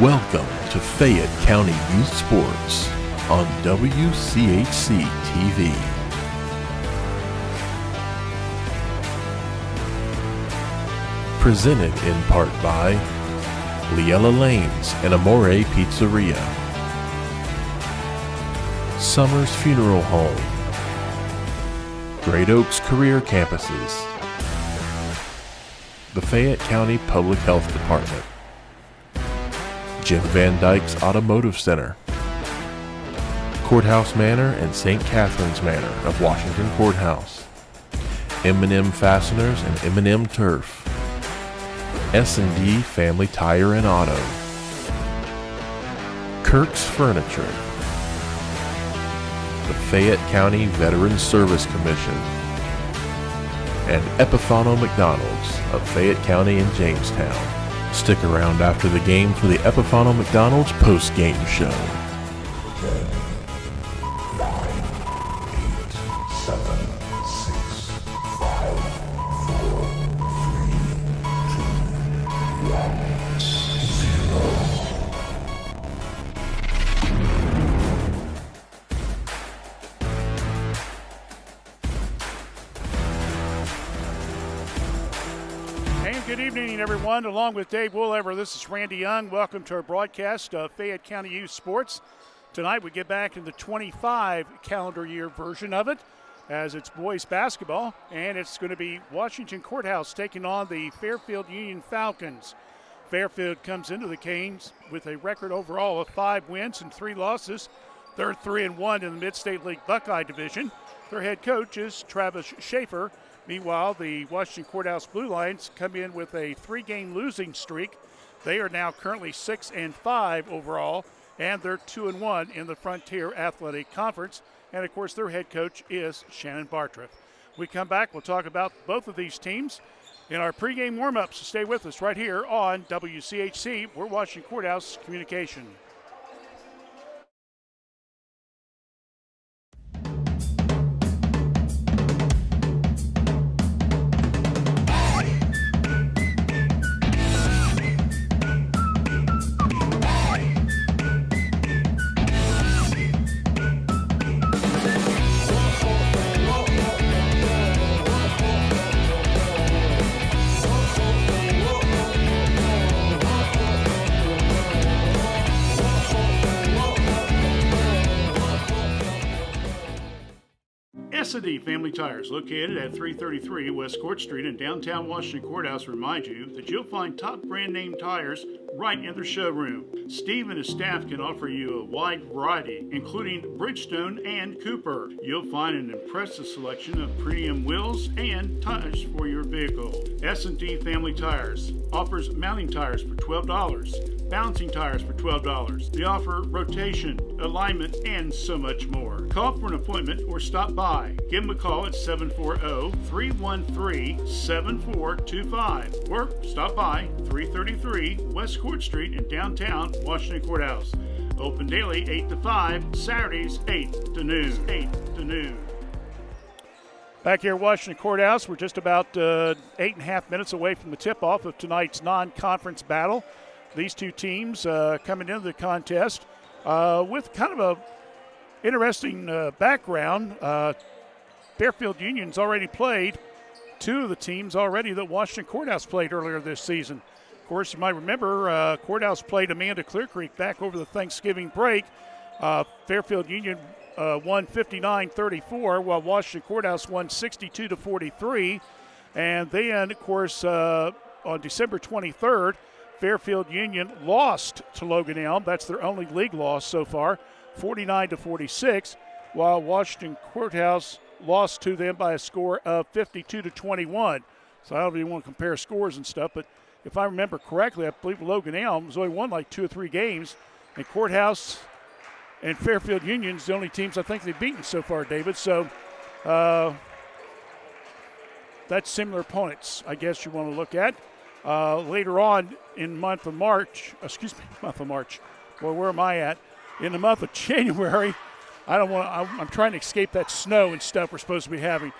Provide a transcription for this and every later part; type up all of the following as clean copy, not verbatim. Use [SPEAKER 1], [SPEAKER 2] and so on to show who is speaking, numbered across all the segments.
[SPEAKER 1] Welcome to Fayette County Youth Sports on WCHC TV. Presented in part by Liella Lanes and Amore Pizzeria, Summers Funeral Home, Great Oaks Career Campuses, the Fayette County Public Health Department, Jim Van Dyke's Automotive Center, Courthouse Manor and St. Catherine's Manor of Washington Courthouse, M&M Fasteners and M&M Turf, S&D Family Tire and Auto, Kirk's Furniture, the Fayette County Veterans Service Commission, and Epifano McDonald's of Fayette County and Jamestown. Stick around after the game for the Epifano McDonald's post-game show.
[SPEAKER 2] 10, 9, 8, 7, 6, 5, 4, 3, 2, 1, 0.
[SPEAKER 3] And good evening, everyone. Along with Dave Woolever, this is Randy Young. Welcome to our broadcast of Fayette County Youth Sports. Tonight we get back in the 25 calendar year version of it, as it's boys basketball, and it's going to be Washington Courthouse taking on the Fairfield Union Falcons. Fairfield comes into the Canes with a record overall of 5 wins and 3 losses. They're 3-1 in the Mid-State League Buckeye Division. Their head coach is Travis Schaefer. Meanwhile, the Washington Courthouse Blue Lions come in with a 3-game losing streak. They are now currently 6-5 overall, and they're 2-1 in the Frontier Athletic Conference. And, of course, their head coach is Shannon Bartriff. We come back, we'll talk about both of these teams in our pregame warm-ups. So stay with us right here on WCHC. We're Washington Courthouse Communication. S&D Family Tires, located at 333 West Court Street in downtown Washington Courthouse, remind you that you'll find top brand name tires right in their showroom. Steve and his staff can offer you a wide variety, including Bridgestone and Cooper. You'll find an impressive selection of premium wheels and tires for your vehicle. S&D Family Tires offers mounting tires for $12, bouncing tires for $12. They offer rotation, alignment, and so much more. Call for an appointment or stop by. Give them a call at 740-313-7425 or stop by 333 West Court Street in downtown Washington Courthouse. Open daily 8 to 5, Saturdays 8 to noon. Back here at Washington Courthouse, we're just about 8.5 minutes away from the tip-off of tonight's non-conference battle. These two teams coming into the contest with kind of a interesting background. Fairfield Union's already played 2 of the teams already that Washington Courthouse played earlier this season. Of course, you might remember Courthouse played Amanda Clear Creek back over the Thanksgiving break. Fairfield Union won 59-34, while Washington Courthouse won 62-43. And then, of course, on December 23rd, Fairfield Union lost to Logan Elm. That's their only league loss so far, 49-46, while Washington Courthouse lost to them by a score of 52-21. So I don't even want to compare scores and stuff, but if I remember correctly, I believe Logan Elm has only won like 2 or 3 games, and Courthouse and Fairfield Union's the only teams I think they've beaten so far, David. So that's similar opponents, I guess you want to look at. Later on in month of March. Well, where am I at? In the month of January, I'm trying to escape that snow and stuff we're supposed to be having.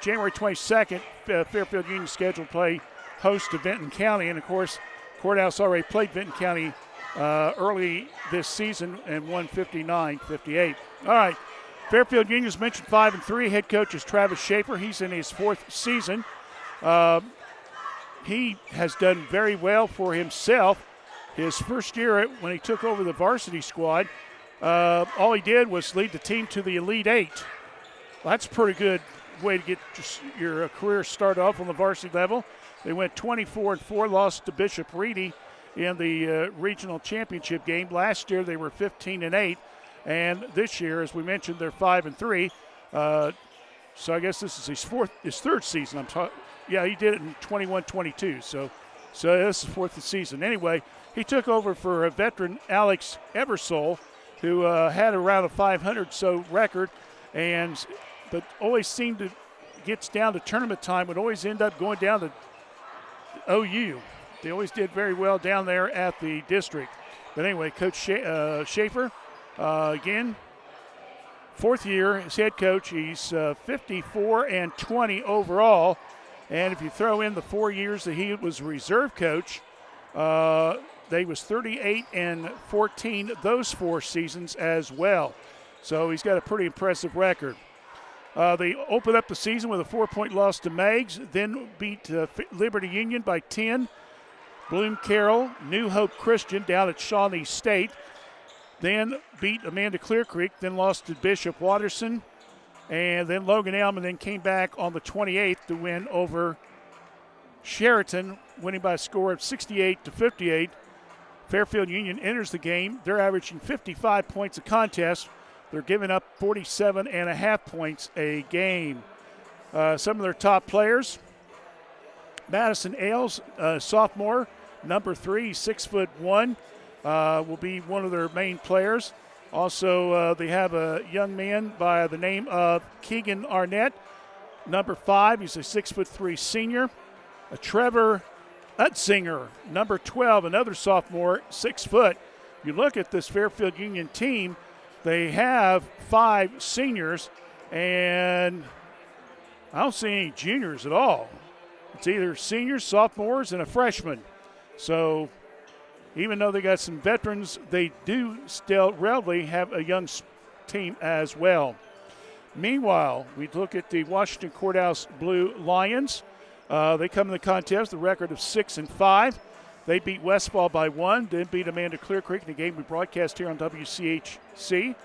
[SPEAKER 3] January 22nd, Fairfield Union scheduled to play host to Benton County, and of course, Courthouse already played Vinton County early this season and won 59-58. All right, Fairfield Union's mentioned 5-3. Head coach is Travis Schaefer. He's in his 4th season. He has done very well for himself. His first year when he took over the varsity squad, all he did was lead the team to the Elite 8. Well, that's a pretty good way to get your career started off on the varsity level. They went 24-4, lost to Bishop Reedy in the regional championship game. Last year they were 15-8, and this year, as we mentioned, they're 5-3. So I guess this is his 3rd season. Yeah, he did it in 21-22. So this is 4th season. Anyway, he took over for a veteran Alex Eversole, who had around a 500 so record, but always seemed to gets down to tournament time would always end up going down to OU. They always did very well down there at the district. But anyway, Coach Schaefer, again, 4th year as head coach. He's 54-20 overall. And if you throw in the 4 years that he was reserve coach, they was 38-14 those 4 seasons as well. So he's got a pretty impressive record. They opened up the season with a 4-point loss to Meigs, then beat Liberty Union by 10. Bloom Carroll, New Hope Christian down at Shawnee State, then beat Amanda Clear Creek, then lost to Bishop Watterson, and then Logan Elm, and then came back on the 28th to win over Sheraton, winning by a score of 68-58. Fairfield Union enters the game. They're averaging 55 points a contest. They're giving up 47.5 points a game. Some of their top players: Madison Ailes, sophomore, number 3, 6'1", will be one of their main players. Also, they have a young man by the name of Keegan Arnett, number 5. He's a 6'3" senior. Trevor Utzinger, number 12, another sophomore, 6 foot. You look at this Fairfield Union team, they have 5 seniors, and I don't see any juniors at all. It's either seniors, sophomores, and a freshman. So even though they got some veterans, they do still relatively have a young team as well. Meanwhile, we look at the Washington Courthouse Blue Lions. They come in the contest, the record of 6-5. They beat Westfall by 1, then beat Amanda Clear Creek in the game we broadcast here on WCHC,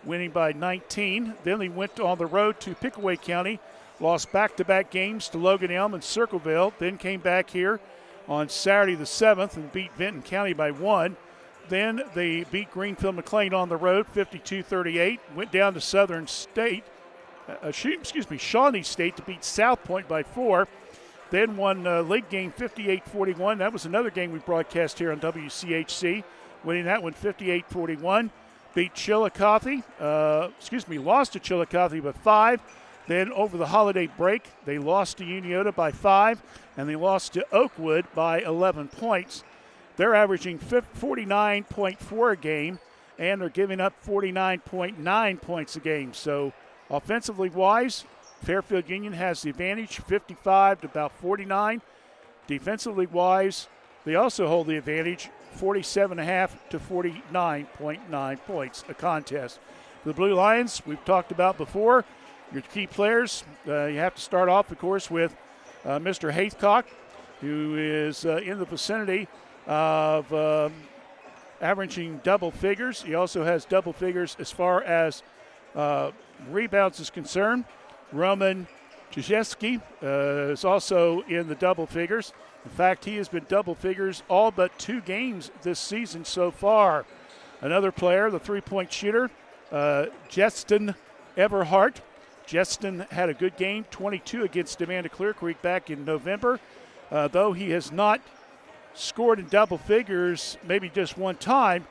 [SPEAKER 3] winning by 19. Then they went on the road to Pickaway County, lost back-to-back games to Logan Elm and Circleville, then came back here on Saturday the 7th and beat Vinton County by 1. Then they beat Greenfield McLean on the road, 52-38, went down to Shawnee State to beat South Point by 4. Then won league game 58-41. That was another game we broadcast here on WCHC, winning that one 58-41. Beat Chillicothe, lost to Chillicothe by 5. Then over the holiday break, they lost to Uniota by 5, and they lost to Oakwood by 11 points. They're averaging 49.4 a game, and they're giving up 49.9 points a game. So offensively wise, Fairfield Union has the advantage, 55 to about 49. Defensively wise, they also hold the advantage, 47.5 to 49.9 points a contest. For the Blue Lions, we've talked about before, your key players, you have to start off, of course, with Mr. Haithcock, who is in the vicinity of averaging double figures. He also has double figures as far as rebounds is concerned. Roman Czajewski is also in the double figures. In fact, he has been double figures all but 2 games this season so far. Another player, the three-point shooter, Justin Everhart. Justin had a good game, 22 against Amanda Clear Creek back in November. Though he has not scored in double figures maybe just one time,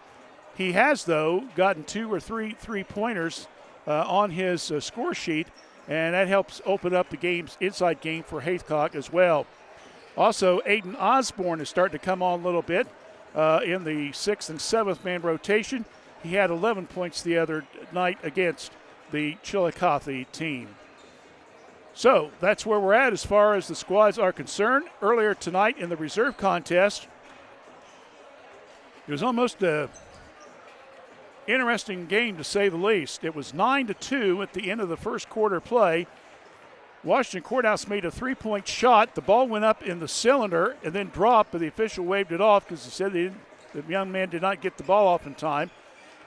[SPEAKER 3] he has, though, gotten 2 or 3 three-pointers on his score sheet, and that helps open up the inside game for Haithcock as well. Also, Aiden Osborne is starting to come on a little bit in the 6th and 7th man rotation. He had 11 points the other night against the Chillicothe team. So that's where we're at as far as the squads are concerned. Earlier tonight in the reserve contest, It was almost a interesting game, to say the least. It was 9-2 at the end of the first quarter play. Washington Courthouse made a three-point shot. The ball went up in the cylinder and then dropped, but the official waved it off because he said the young man did not get the ball off in time.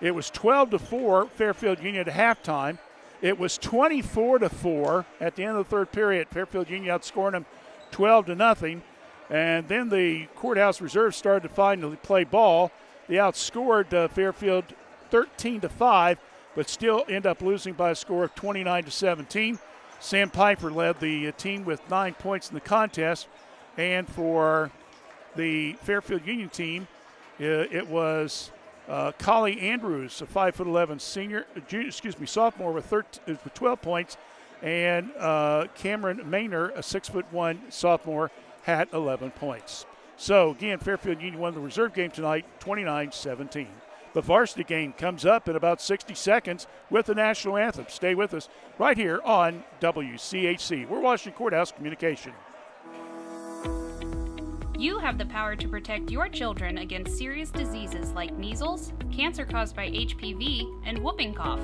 [SPEAKER 3] It was 12-4 Fairfield Union at halftime. It was 24-4 at the end of the third period. Fairfield Union outscoring them 12-0. And then the Courthouse reserves started to finally play ball. They outscored Fairfield 13-5, but still end up losing by a score of 29-17. Sam Piper led the team with 9 points in the contest. And for the Fairfield Union team, it was Collie Andrews, a 5'11" sophomore with 12 points, and Cameron Maynor, a 6'1" sophomore, had 11 points. So again, Fairfield Union won the reserve game tonight, 29-17. The varsity game comes up in about 60 seconds with the national anthem. Stay with us right here on WCHC. We're Washington Courthouse Communication.
[SPEAKER 4] You have the power to protect your children against serious diseases like measles, cancer caused by HPV, and whooping cough.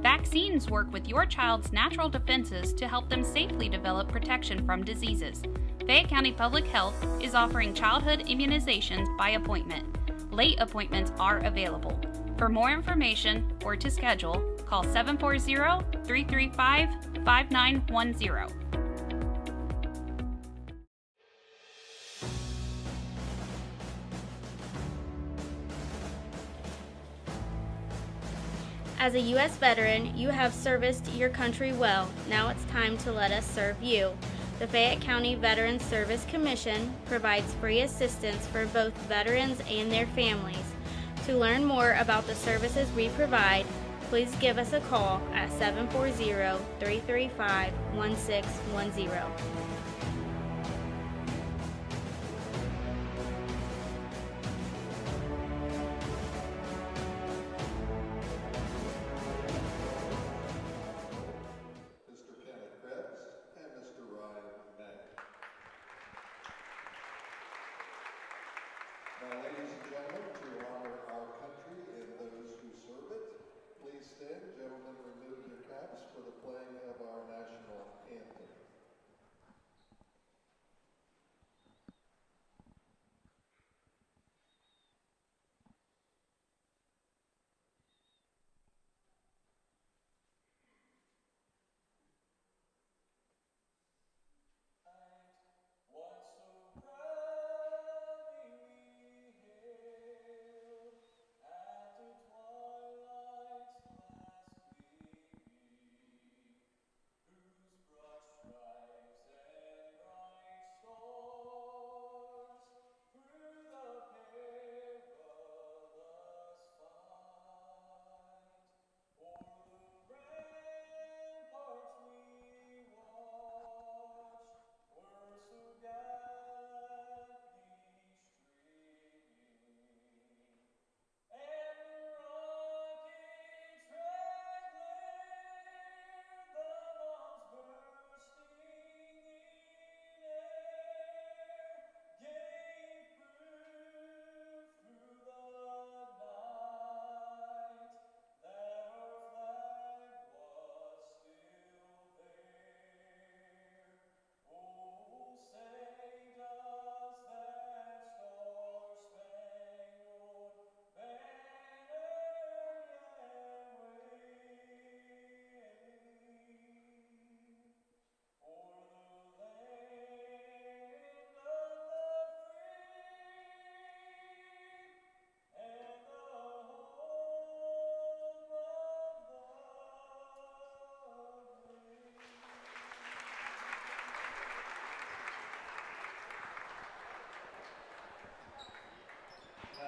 [SPEAKER 4] Vaccines work with your child's natural defenses to help them safely develop protection from diseases. Fayette County Public Health is offering childhood immunizations by appointment. Late appointments are available. For more information or to schedule, call 740-335-5910.
[SPEAKER 5] As a U.S. veteran, you have serviced your country well. Now it's time to let us serve you. The Fayette County Veterans Service Commission provides free assistance for both veterans and their families. To learn more about the services we provide, please give us a call at 740-335-1610.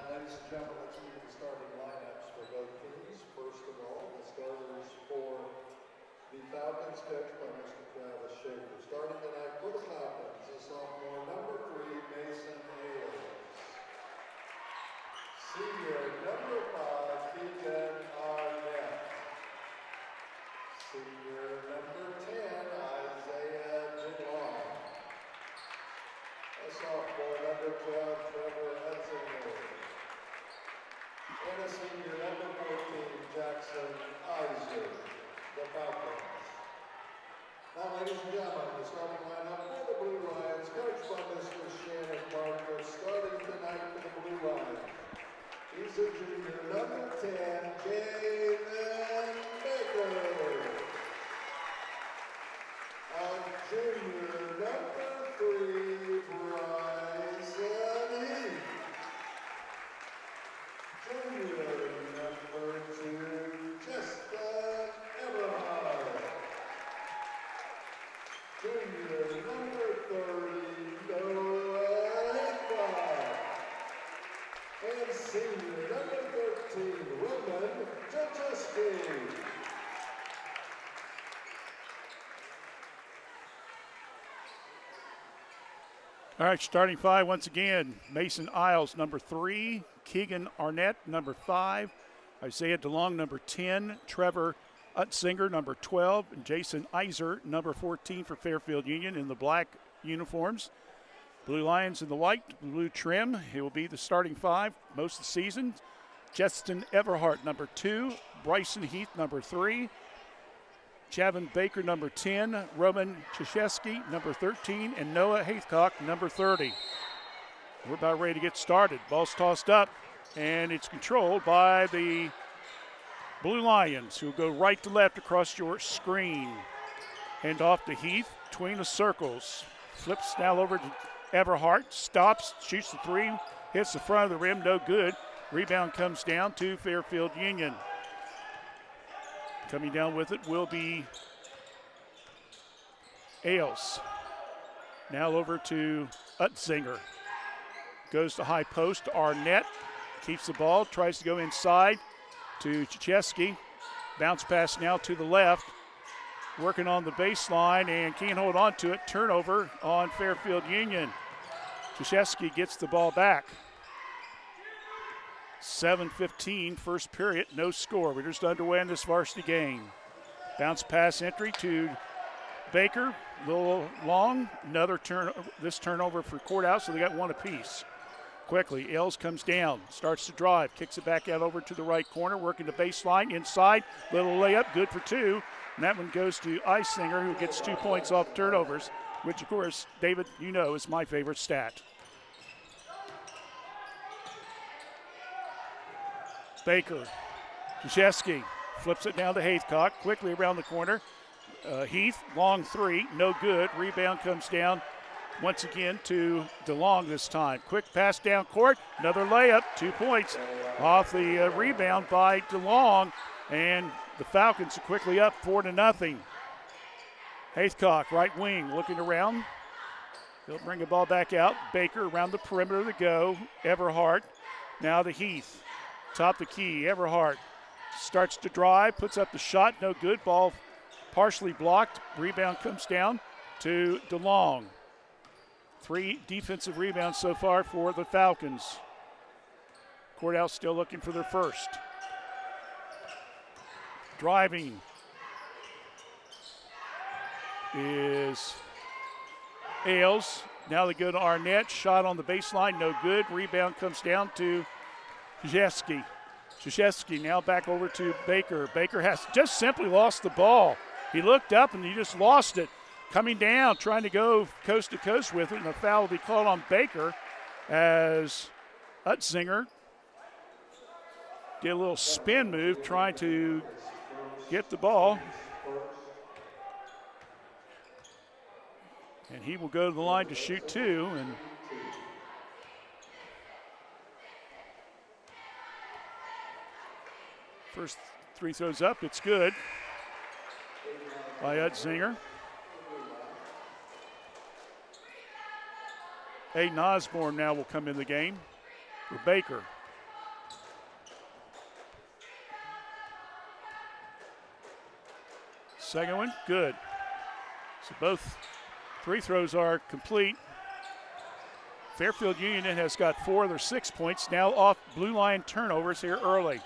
[SPEAKER 6] Ladies and gentlemen, let's meet the starting lineups for both teams. First of all, the starters for the Falcons, coached by Mr. Travis Schaefer. Starting tonight for the Falcons, the sophomore number 3, Mason Ayers. Senior number 5, Keegan Arnett. Senior number 10, Isaiah DeLong. A sophomore number 12, Trevor Hudson. And a senior, number 14, Jackson Iser, the Falcons. Now, ladies and gentlemen, the starting lineup for the Blue Lions, coached by Mr. Shannon Barker, starting tonight for the Blue Lions. He's a junior, number 10, Jalen Baker. A junior, number 3, Bryson Heath. Junior, number 2, Justin Everhart. Junior, number 30, Noah Hickman. And senior, number 13, Roman Jacheski.
[SPEAKER 3] All right, starting five once again. Mason Isles, number 3. Keegan Arnett, number 5. Isaiah DeLong, number 10. Trevor Utzinger, number 12. And Jason Iser, number 14 for Fairfield Union in the black uniforms. Blue Lions in the white, blue trim. He will be the starting 5 most of the season. Justin Everhart, number 2. Bryson Heath, number 3. Chavin Baker, number 10, Roman Chishesky, number 13, and Noah Haithcock, number 30. We're about ready to get started. Ball's tossed up, and it's controlled by the Blue Lions, who will go right to left across your screen. Hand off to Heath, between the circles. Flips now over to Everhart, stops, shoots the 3, hits the front of the rim, no good. Rebound comes down to Fairfield Union. Coming down with it will be Ailes. Now over to Utzinger. Goes to high post to Arnett. Keeps the ball, tries to go inside to Chechesky. Bounce pass now to the left. Working on the baseline and can't hold on to it. Turnover on Fairfield Union. Chechesky gets the ball back. 7:15, first period, no score. We're just underway in this varsity game. Bounce pass entry to Baker, a little long. Another turnover for Courthouse, so they got one apiece. Quickly, Ailes comes down, starts to drive, kicks it back out over to the right corner, working the baseline, inside, little layup, good for 2. And that one goes to Isinger, who gets 2 points off turnovers, which, of course, David, you know, is my favorite stat. Baker, Chechesky flips it down to Haithcock, quickly around the corner. Heath, long 3, no good. Rebound comes down once again to DeLong this time. Quick pass down court, another layup, 2 points off the rebound by DeLong, and the Falcons are quickly up 4-0. Haithcock, right wing, looking around. He'll bring the ball back out. Baker around the perimeter to go. Everhart, now to Heath. Top the key, Everhart starts to drive, puts up the shot, no good. Ball partially blocked. Rebound comes down to DeLong. 3 defensive rebounds so far for the Falcons. Courthouse still looking for their first. Driving is Ailes. Now they go to Arnett. Shot on the baseline, no good. Rebound comes down to Chechesky now back over to Baker. Baker has just simply lost the ball. He looked up and he just lost it. Coming down, trying to go coast to coast with it, and a foul will be called on Baker as Utzinger did a little spin move trying to get the ball. And he will go to the line to shoot 2. And first 3 throws up, it's good by Utzinger. Aiden Osborne now will come in the game for Baker. Second one, good. So both 3 throws are complete. Fairfield Union has got 4 of their 6 points now off Blue Line turnovers here early.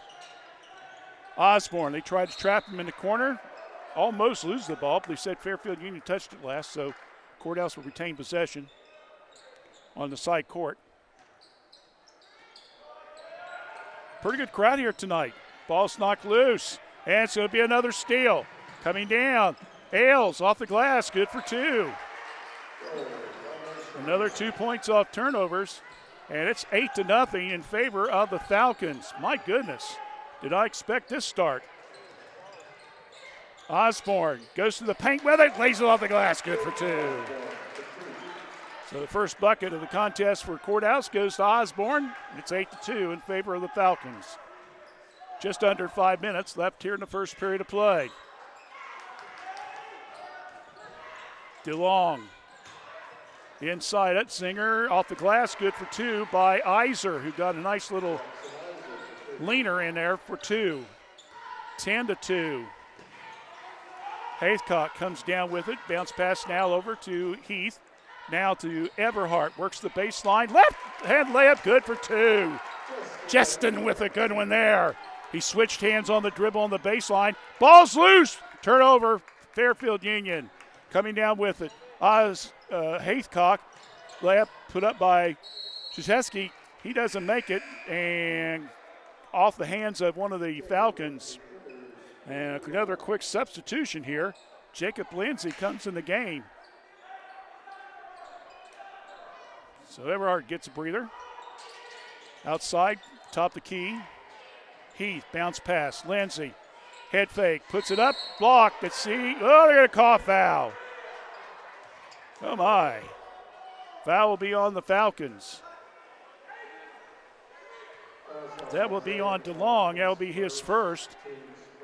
[SPEAKER 3] Osborne, they tried to trap him in the corner, almost lose the ball, but they said Fairfield Union touched it last, so Courthouse will retain possession on the side court. pretty good crowd here tonight. Ball's knocked loose, and it's going to be another steal. Coming down, Ailes off the glass, good for 2. Another 2 points off turnovers, and it's 8-0 in favor of the Falcons. My goodness, did I expect this start? Osborne goes to the paint with it, lays it off the glass, good for 2. So the first bucket of the contest for Courthouse goes to Osborne. It's 8-2 in favor of the Falcons. Just under 5 minutes left here in the first period of play. DeLong inside it. Singer off the glass, good for 2 by Iser, who got a nice little leaner in there for 2. 10-2. Haycock comes down with it. Bounce pass now over to Heath. Now to Everhart. Works the baseline. Left hand layup, good for 2. Justin with a good one there. He switched hands on the dribble on the baseline. Ball's loose. Turnover. Fairfield Union coming down with it. Haycock. Layup put up by Krzyzewski. He doesn't make it. And off the hands of one of the Falcons. And another quick substitution here. Jacob Lindsay comes in the game. So Everhart gets a breather. Outside, top the key. Heath, bounce pass. Lindsay, head fake, puts it up, blocked. Let's see. Oh, they're going to call foul. Oh, my. Foul will be on the Falcons. That will be on DeLong. That will be his first.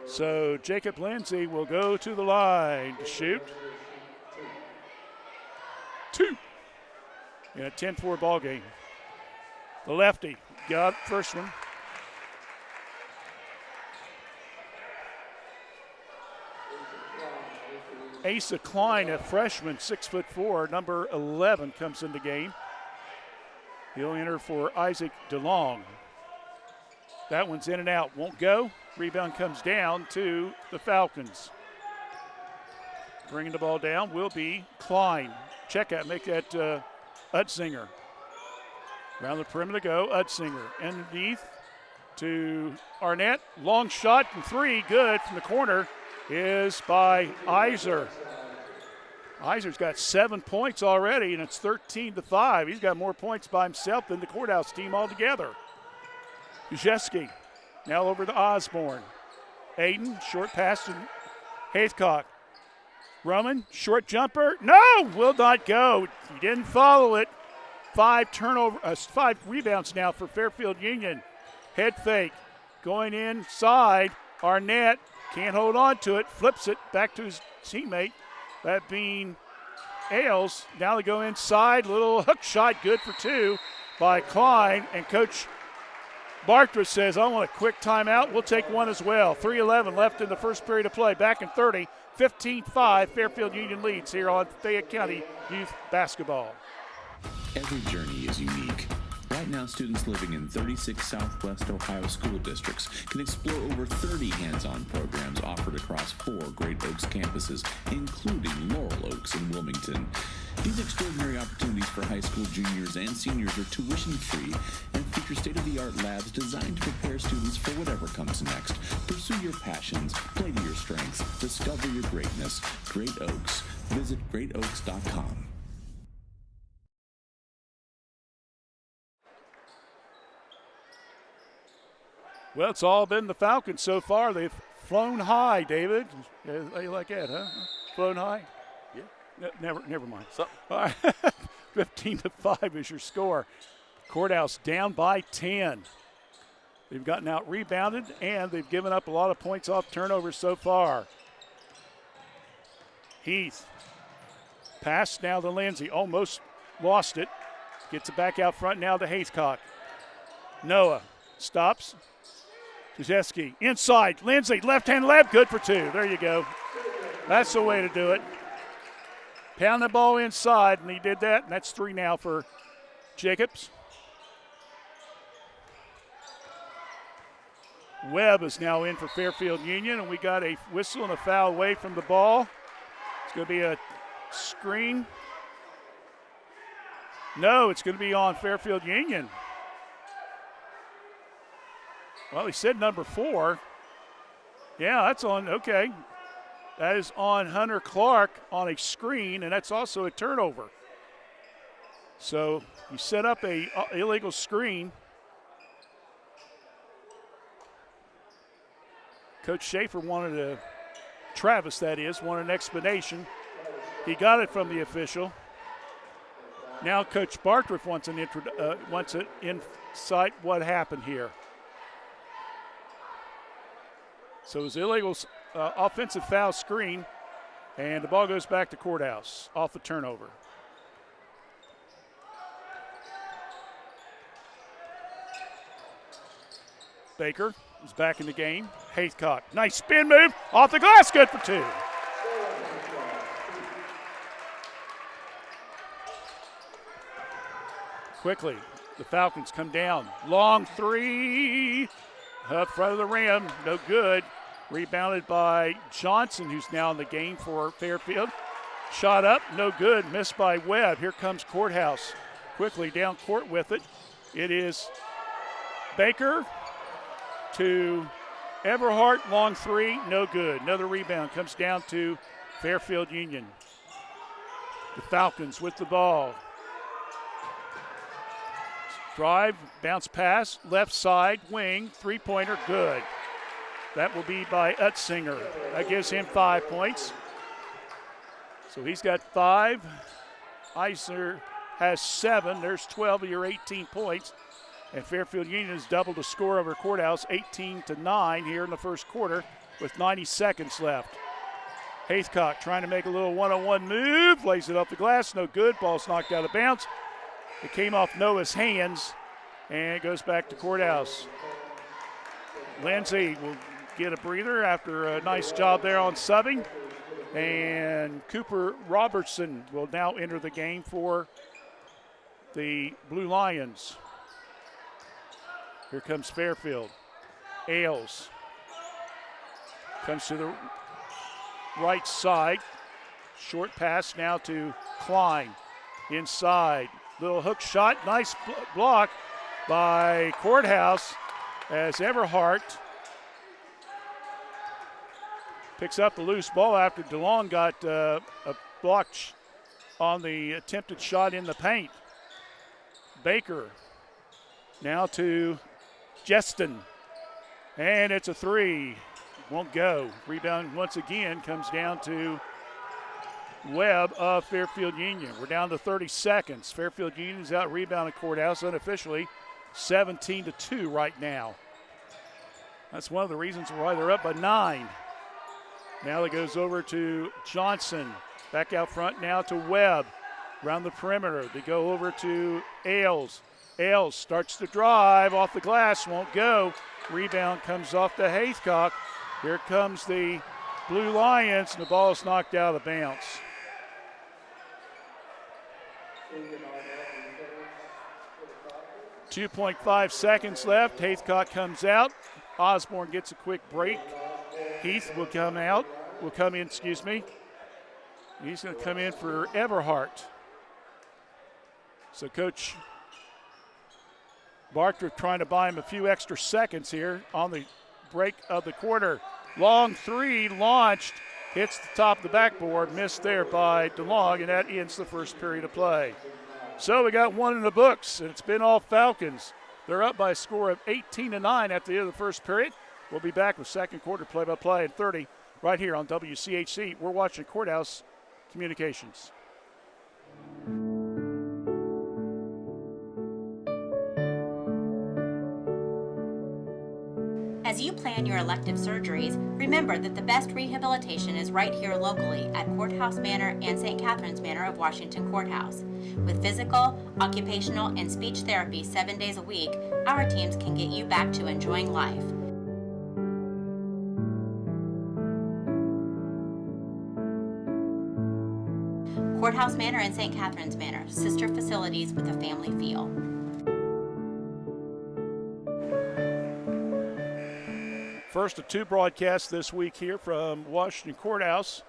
[SPEAKER 3] So Jacob Lindsay will go to the line to shoot. 2. In a 10-4 ball game. The lefty got first one. Asa Klein, a freshman, 6'4", number 11, comes in the game. He'll enter for Isaac DeLong. That one's in and out, won't go. Rebound comes down to the Falcons. Bringing the ball down will be Klein. Check out, make that Utzinger. Around the perimeter go, Utzinger. Underneath to Arnett. Long shot from 3, good from the corner is by Iser. Iser's got 7 points already, and it's 13-5. He's got more points by himself than the Courthouse team altogether. Krzyzewski now over to Osborne. Aiden, short pass to Haycock. Roman, short jumper. No, will not go. He didn't follow it. 5 rebounds now for Fairfield Union. Head fake. Going inside. Arnett can't hold on to it. Flips it back to his teammate. That being Ailes. Now they go inside. Little hook shot, good for 2 by Klein. And Coach Bartra says, I want a quick timeout. We'll take one as well. 3:11 left in the first period of play. Back in 30. 15-5. Fairfield Union leads here on Fayette County Youth Basketball.
[SPEAKER 7] Every journey is unique. Right now, students living in 36 Southwest Ohio school districts can explore over 30 hands-on programs offered across 4 Great Oaks campuses, including Laurel Oaks and Wilmington. These extraordinary opportunities for high school juniors and seniors are tuition-free and feature state-of-the-art labs designed to prepare students for whatever comes next. Pursue your passions, play to your strengths, discover your greatness. Great Oaks. Visit greatoaks.com.
[SPEAKER 3] Well, it's all been the Falcons so far. They've flown high, David. You like that, huh? Flown high? Yeah. Never mind. So, all right. 15-5 is your score. Courthouse down by 10. They've gotten out rebounded, and they've given up a lot of points off turnovers so far. Heath. Pass now to Lindsay. Almost lost it. Gets it back out front now to Haycock. Noah stops. Krzyzewski inside. Lindsay, left-hand lab, good for 2. There you go. That's the way to do it. Pound the ball inside, and he did that, and that's 3 now for Jacobs. Webb is now in for Fairfield Union, and we got a whistle and a foul away from the ball. It's going to be a screen. No, it's going to be on Fairfield Union. Well, he said number 4. Yeah, that's on, okay. That is on Hunter Clark on a screen, and that's also a turnover. So you set up a illegal screen. Coach Schaefer Travis wanted an explanation. He got it from the official. Now Coach Bartriff wants an insight what happened here. So it was illegal offensive foul screen, and the ball goes back to Courthouse off the turnover. Baker is back in the game. Haycock, nice spin move off the glass, good for 2. Quickly, the Falcons come down. Long 3 up front of the rim, no good. Rebounded by Johnson, who's now in the game for Fairfield. Shot up, no good, missed by Webb. Here comes Courthouse. Quickly down court with it. It is Baker to Everhart, long 3, no good. Another rebound comes down to Fairfield Union. The Falcons with the ball. Drive, bounce pass, left side, wing, 3-pointer, good. That will be by Utzinger. That gives him 5 points. So he's got 5. Eisner has 7. There's 12 of your 18 points. And Fairfield Union has doubled the score over Courthouse, 18-9 here in the first quarter with 90 seconds left. Haycock trying to make a little one-on-one move, lays it off the glass, no good. Ball's knocked out of bounds. It came off Noah's hands, and it goes back to Courthouse. Lindsay will get a breather after a nice job there on subbing. And Cooper Robertson will now enter the game for the Blue Lions. Here comes Fairfield. Ailes comes to the right side. Short pass now to Klein. Inside. Little hook shot. Nice block by Courthouse as Everhart picks up the loose ball after DeLong got a block on the attempted shot in the paint. Baker now to Justin, and it's a 3. Won't go. Rebound once again comes down to Webb of Fairfield Union. We're down to 30 seconds. Fairfield Union's out rebounding Courthouse unofficially 17-2 right now. That's one of the reasons why they're up by 9. Now it goes over to Johnson. Back out front now to Webb. Around the perimeter. They go over to Ailes. Ailes starts to drive off the glass, won't go. Rebound comes off to Haycock. Here comes the Blue Lions, and the ball is knocked out of bounds. 2.5 seconds left. Haycock comes out. Osborne gets a quick break. Heath will come in. He's going to come in for Everhart. So Coach Bartriff trying to buy him a few extra seconds here on the break of the quarter. Long 3 launched, hits the top of the backboard, missed there by DeLong, and that ends the first period of play. So we got 1 in the books, and it's been all Falcons. They're up by a score of 18-9 at the end of the first period. We'll be back with second quarter play-by-play at 30 right here on WCHC. We're watching Courthouse Communications.
[SPEAKER 8] As you plan your elective surgeries, remember that the best rehabilitation is right here locally at Courthouse Manor and St. Catherine's Manor of Washington Courthouse. With physical, occupational, and speech therapy 7 days a week, our teams can get you back to enjoying life. Courthouse Manor and St. Catherine's Manor, sister facilities with a family feel.
[SPEAKER 3] First of 2 broadcasts this week here from Washington Courthouse.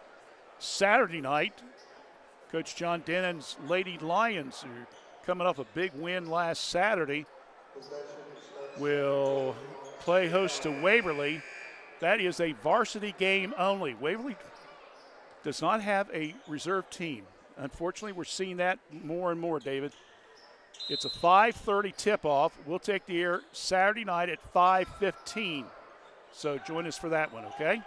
[SPEAKER 3] Saturday night, Coach John Dennon's Lady Lions, who are coming off a big win last Saturday, will play host to Waverly. That is a varsity game only. Waverly does not have a reserve team. Unfortunately, we're seeing that more and more, David. It's a 5:30 tip-off. We'll take the air Saturday night at 5:15. So join us for that one, okay?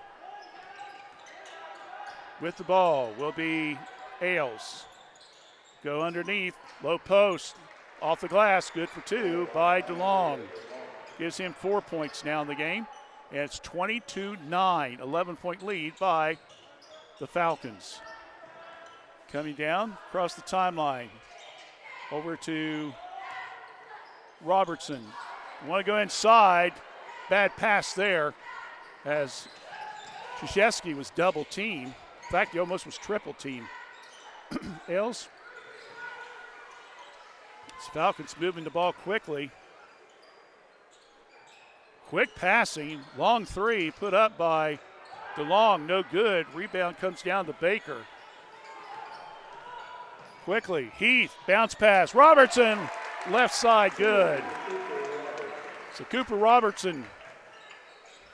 [SPEAKER 3] With the ball will be Ailes. Go underneath, low post, off the glass, good for 2 by DeLong. Gives him 4 points now in the game. And it's 22-9, 11-point lead by the Falcons. Coming down across the timeline. Over to Robertson. Want to go inside. Bad pass there as Krzyzewski was double teamed. In fact, he almost was triple teamed. Ailes. Falcons moving the ball quickly. Quick passing, long 3 put up by DeLong, no good. Rebound comes down to Baker. Quickly, Heath, bounce pass. Robertson, left side, good. So Cooper Robertson,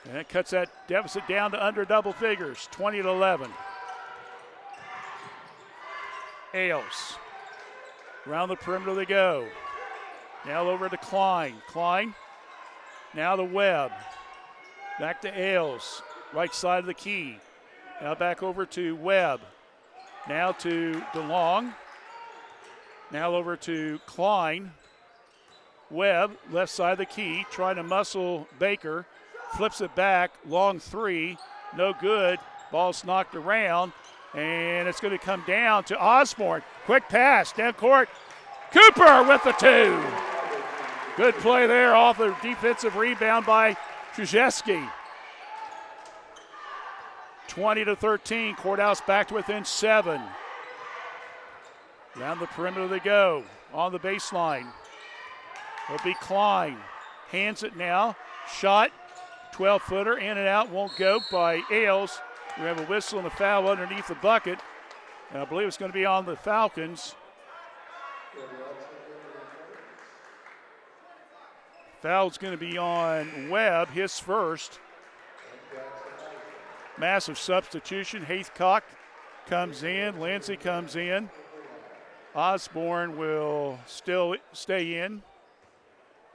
[SPEAKER 3] and it cuts that deficit down to under double figures, 20-11. Ailes, around the perimeter they go. Now over to Klein. Klein, now to Webb. Back to Ailes, right side of the key. Now back over to Webb. Now to DeLong. Now over to Klein. Webb, left side of the key, trying to muscle Baker. Flips it back, long 3, no good. Ball's knocked around, and it's going to come down to Osborne. Quick pass, down court. Cooper with the 2. Good play there off the defensive rebound by Krzyzewski. 20-13, Courthouse back to within 7. Down the perimeter they go, on the baseline. It'll be Klein. Hands it now. Shot. 12-footer. In and out. Won't go by Ailes. We have a whistle and a foul underneath the bucket. And I believe it's going to be on the Falcons. Foul's going to be on Webb, his first. Massive substitution. Haythcock comes in. Lindsay comes in. Osborne will still stay in.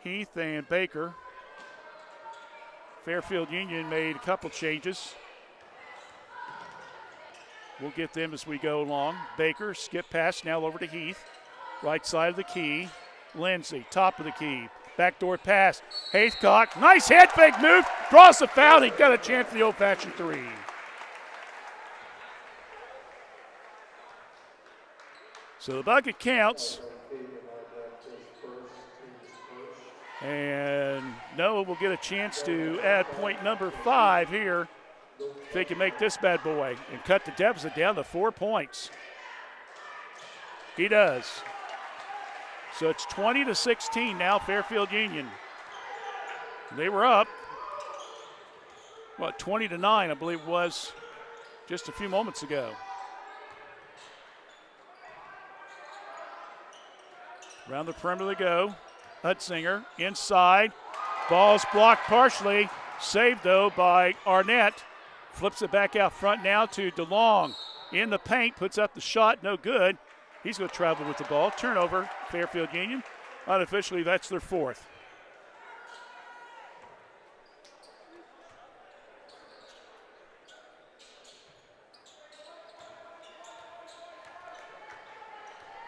[SPEAKER 3] Heath and Baker. Fairfield Union made a couple changes. We'll get them as we go along. Baker, skip pass, now over to Heath. Right side of the key. Lindsay, top of the key. Backdoor pass. Haythcock, nice head fake move. Draws the foul. He got a chance for the old-fashioned 3. So the bucket counts. And Noah will get a chance to add point number 5 here if they can make this bad boy and cut the deficit down to 4 points. He does. So it's 20-16 now, Fairfield Union. They were up, 20-9, I believe it was just a few moments ago. Around the perimeter they go. Hutzinger inside. Ball's blocked partially. Saved, though, by Arnett. Flips it back out front now to DeLong. In the paint, puts up the shot, no good. He's going to travel with the ball. Turnover, Fairfield Union. Unofficially, that's their 4th.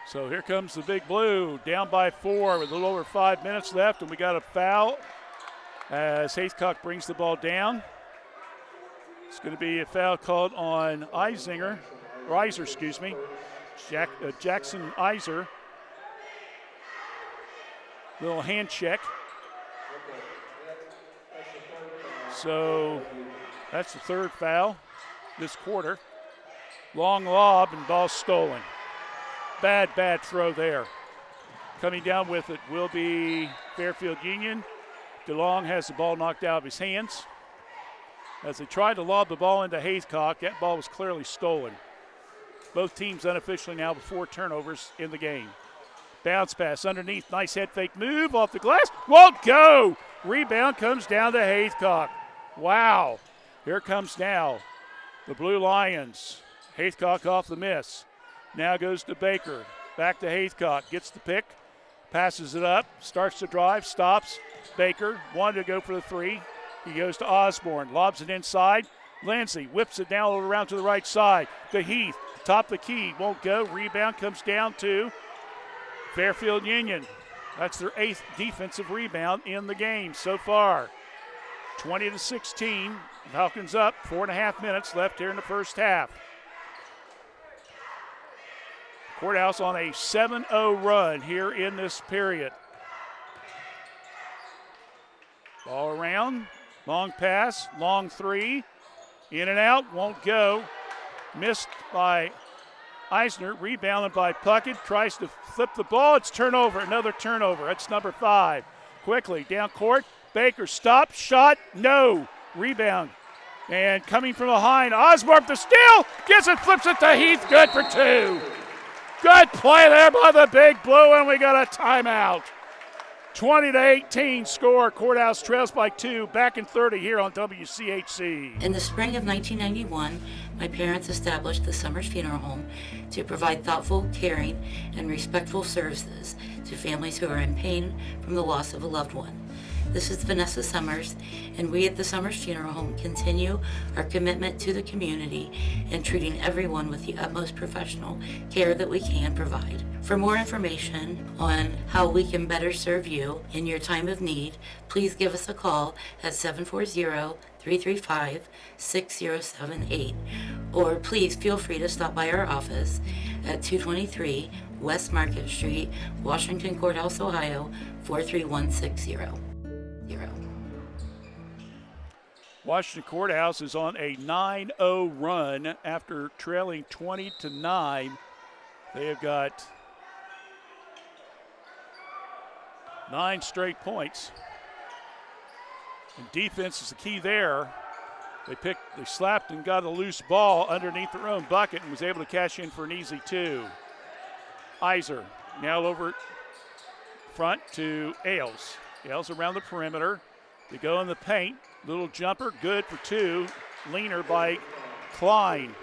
[SPEAKER 3] So here comes the Big Blue, down by 4 with a little over 5 minutes left, and we got a foul as Haythcock brings the ball down. It's going to be a foul called on Iser, Jackson Iser. Little hand check. So that's the 3rd foul this quarter. Long lob and ball stolen. Bad throw there. Coming down with it will be Fairfield Union. DeLong has the ball knocked out of his hands. As they tried to lob the ball into Haythcock, that ball was clearly stolen. Both teams unofficially now with 4 turnovers in the game. Bounce pass underneath. Nice head fake move off the glass. Won't go. Rebound comes down to Haythcock. Wow. Here comes now the Blue Lions. Haythcock off the miss. Now goes to Baker. Back to Haythcock. Gets the pick. Passes it up. Starts to drive. Stops. Baker wanted to go for the three. He goes to Osborne. Lobs it inside. Lindsay whips it down around to the right side. To Heath. Top the key. Won't go. Rebound comes down to Fairfield Union. That's their 8th defensive rebound in the game so far. 20-16. Falcons up. 4.5 minutes left here in the first half. Courthouse on a 7-0 run here in this period. Ball around. Long pass. Long three. In and out. Won't go. Missed by Eisner. Rebounded by Puckett. Tries to flip the ball. It's turnover. Another turnover. That's number 5. Quickly down court. Baker stops. Shot. No. Rebound. And coming from behind. Osborne the steal. Gets it. Flips it to Heath. Good for 2. Good play there by the Big Blue, and we got a timeout. 20-18 score. Courthouse trails by 2. Back in 30 here on WCHC.
[SPEAKER 9] In the spring of 1991, my parents established the Summers Funeral Home to provide thoughtful, caring, and respectful services to families who are in pain from the loss of a loved one. This is Vanessa Summers, and we at the Summers Funeral Home continue our commitment to the community and treating everyone with the utmost professional care that we can provide. For more information on how we can better serve you in your time of need, please give us a call at 740-335-6078, or please feel free to stop by our office at 223 West Market Street, Washington Courthouse, Ohio, 43160.
[SPEAKER 3] Washington Courthouse is on a 9-0 run after trailing 20-9. They have got 9 straight points. And defense is the key there. They slapped and got a loose ball underneath their own bucket and was able to cash in for an easy 2. Iser now over front to Ailes. Ailes around the perimeter. They go in the paint. Little jumper, good for 2. Leaner by Klein.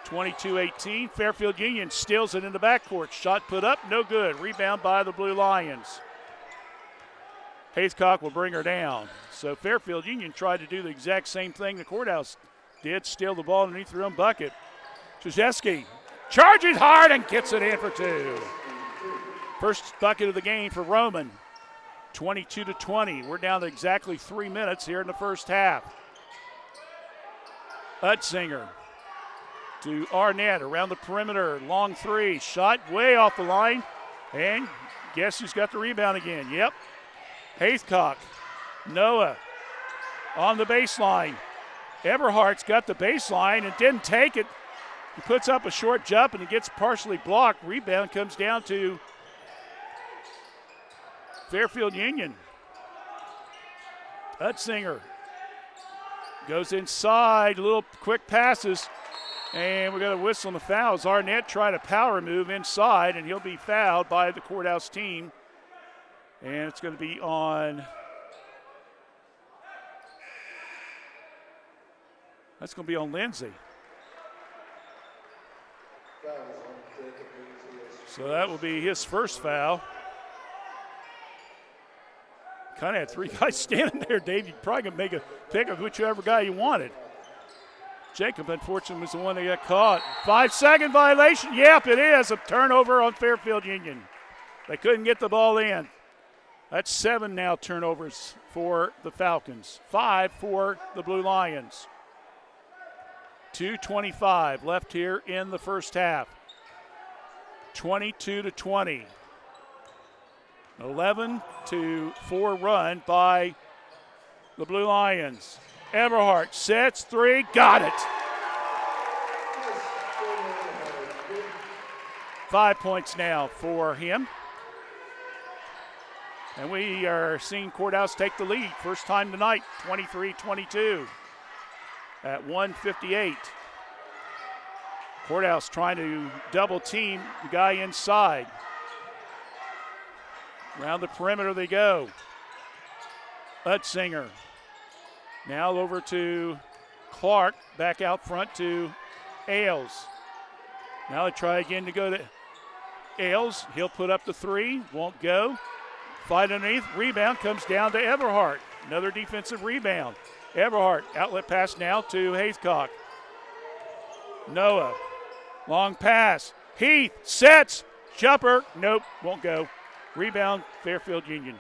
[SPEAKER 3] 22-18. Fairfield Union steals it in the backcourt. Shot put up, no good. Rebound by the Blue Lions. Haythcock will bring her down. So Fairfield Union tried to do the exact same thing the Courthouse did, steal the ball underneath their own bucket. Krzyzewski charges hard and gets it in for 2. First bucket of the game for Roman. 22-20. We're down to exactly 3 minutes here in the first half. Utzinger to Arnett around the perimeter. Long three. Shot way off the line. And guess who's got the rebound again? Yep. Haythcock. Noah on the baseline. Eberhardt's got the baseline and didn't take it. He puts up a short jump and it gets partially blocked. Rebound comes down to Fairfield Union. Utzinger goes inside, little quick passes, and we got a whistle on the fouls. Arnett tried a power move inside, and he'll be fouled by the Courthouse team. And it's going to be on, that's going to be on Lindsay. So that will be his first foul. Kind of had 3 guys standing there, Dave. You probably could make a pick of whichever guy you wanted. Jacob, unfortunately, was the one that got caught. 5-second violation. Yep, it is. A turnover on Fairfield Union. They couldn't get the ball in. That's 7 now turnovers for the Falcons. 5 for the Blue Lions. 2:25 left here in the first half. 22-20. 11-4 run by the Blue Lions. Eberhardt sets 3, got it. 5 points now for him. And we are seeing Courthouse take the lead. First time tonight, 23-22 at 1:58. Courthouse trying to double team the guy inside. Around the perimeter they go. Utzinger. Now over to Clark, back out front to Ailes. Now they try again to go to Ailes. He'll put up the three, won't go. Fight underneath, rebound comes down to Everhart. Another defensive rebound. Everhart, outlet pass now to Haycock. Noah, long pass. Heath, sets, jumper, nope, won't go. Rebound, Fairfield Union.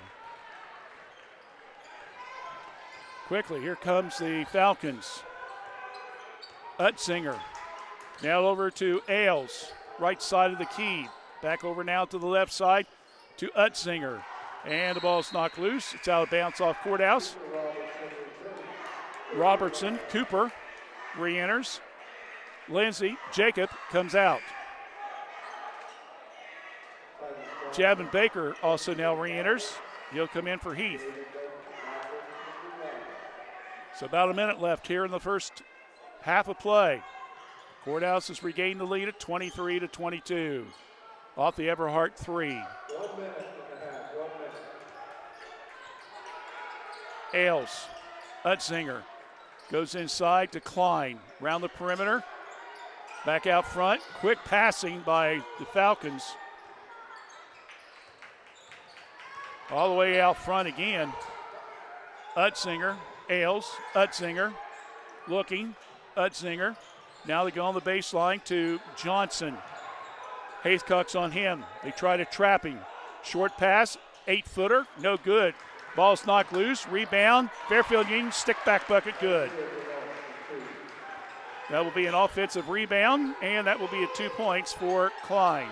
[SPEAKER 3] Quickly, here comes the Falcons. Utzinger, now over to Ailes, right side of the key. Back over now to the left side to Utzinger. And the ball's knocked loose. It's out of bounds off Courthouse. Robertson, Cooper re-enters. Lindsay, Jacob comes out. Javin Baker also now re-enters. He'll come in for Heath. So about a minute left here in the first half of play. Courthouse has regained the lead at 23-22. Off the Everhart three.
[SPEAKER 6] 1 minute and a half, 1 minute.
[SPEAKER 3] Ailes, Utzinger goes inside to Klein. Round the perimeter. Back out front. Quick passing by the Falcons. All the way out front again. Utzinger, Ailes, Utzinger looking. Utzinger. Now they go on the baseline to Johnson. Haycock's on him. They try to trap him. Short pass, 8-footer, no good. Ball's knocked loose, rebound. Fairfield Union stick back bucket, good. That will be an offensive rebound, and that will be at 2 points for Klein.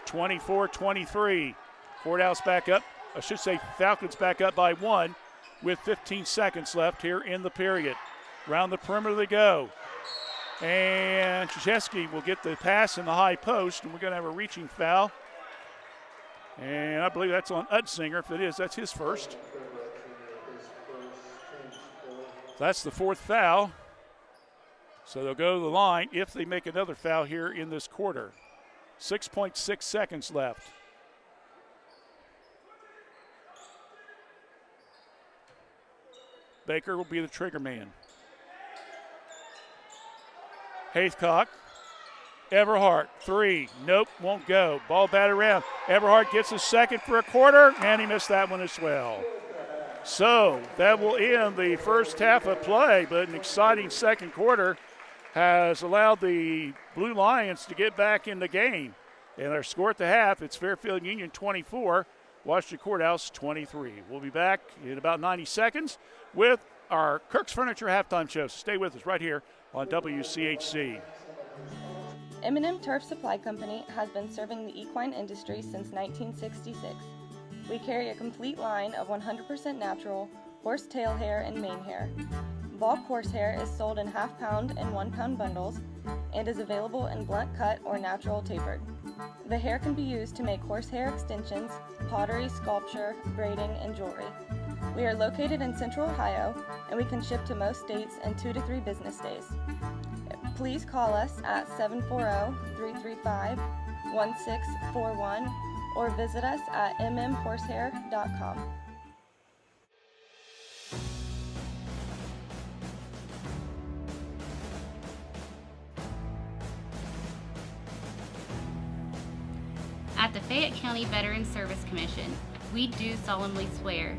[SPEAKER 3] 24-23. Courthouse back up. I should say Falcons back up by 1 with 15 seconds left here in the period. Round the perimeter they go. And Krzyzewski will get the pass in the high post, and we're going to have a reaching foul. And I believe that's on Utzinger. If it is, that's his first. That's the 4th foul. So they'll go to the line if they make another foul here in this quarter. 6.6 seconds left. Baker will be the trigger man. Haycock, Everhart, three, nope, won't go. Ball batted around. Everhart gets a second for a quarter, and he missed that one as well. So that will end the first half of play, but an exciting second quarter has allowed the Blue Lions to get back in the game. And our score at the half, it's Fairfield Union 24, Washington Courthouse 23. We'll be back in about 90 seconds with our Kirk's Furniture halftime show. So stay with us right here on WCHC.
[SPEAKER 10] M&M Turf Supply Company has been serving the equine industry since 1966. We carry a complete line of 100% natural horse tail hair and mane hair. Bulk horsehair is sold in half-pound and 1-pound bundles and is available in blunt cut or natural tapered. The hair can be used to make horsehair extensions, pottery, sculpture, braiding, and jewelry. We are located in Central Ohio, and we can ship to most states in 2 to 3 business days. Please call us at 740-335-1641 or visit us at mmhorsehair.com.
[SPEAKER 4] At the Fayette County Veterans Service Commission, we do solemnly swear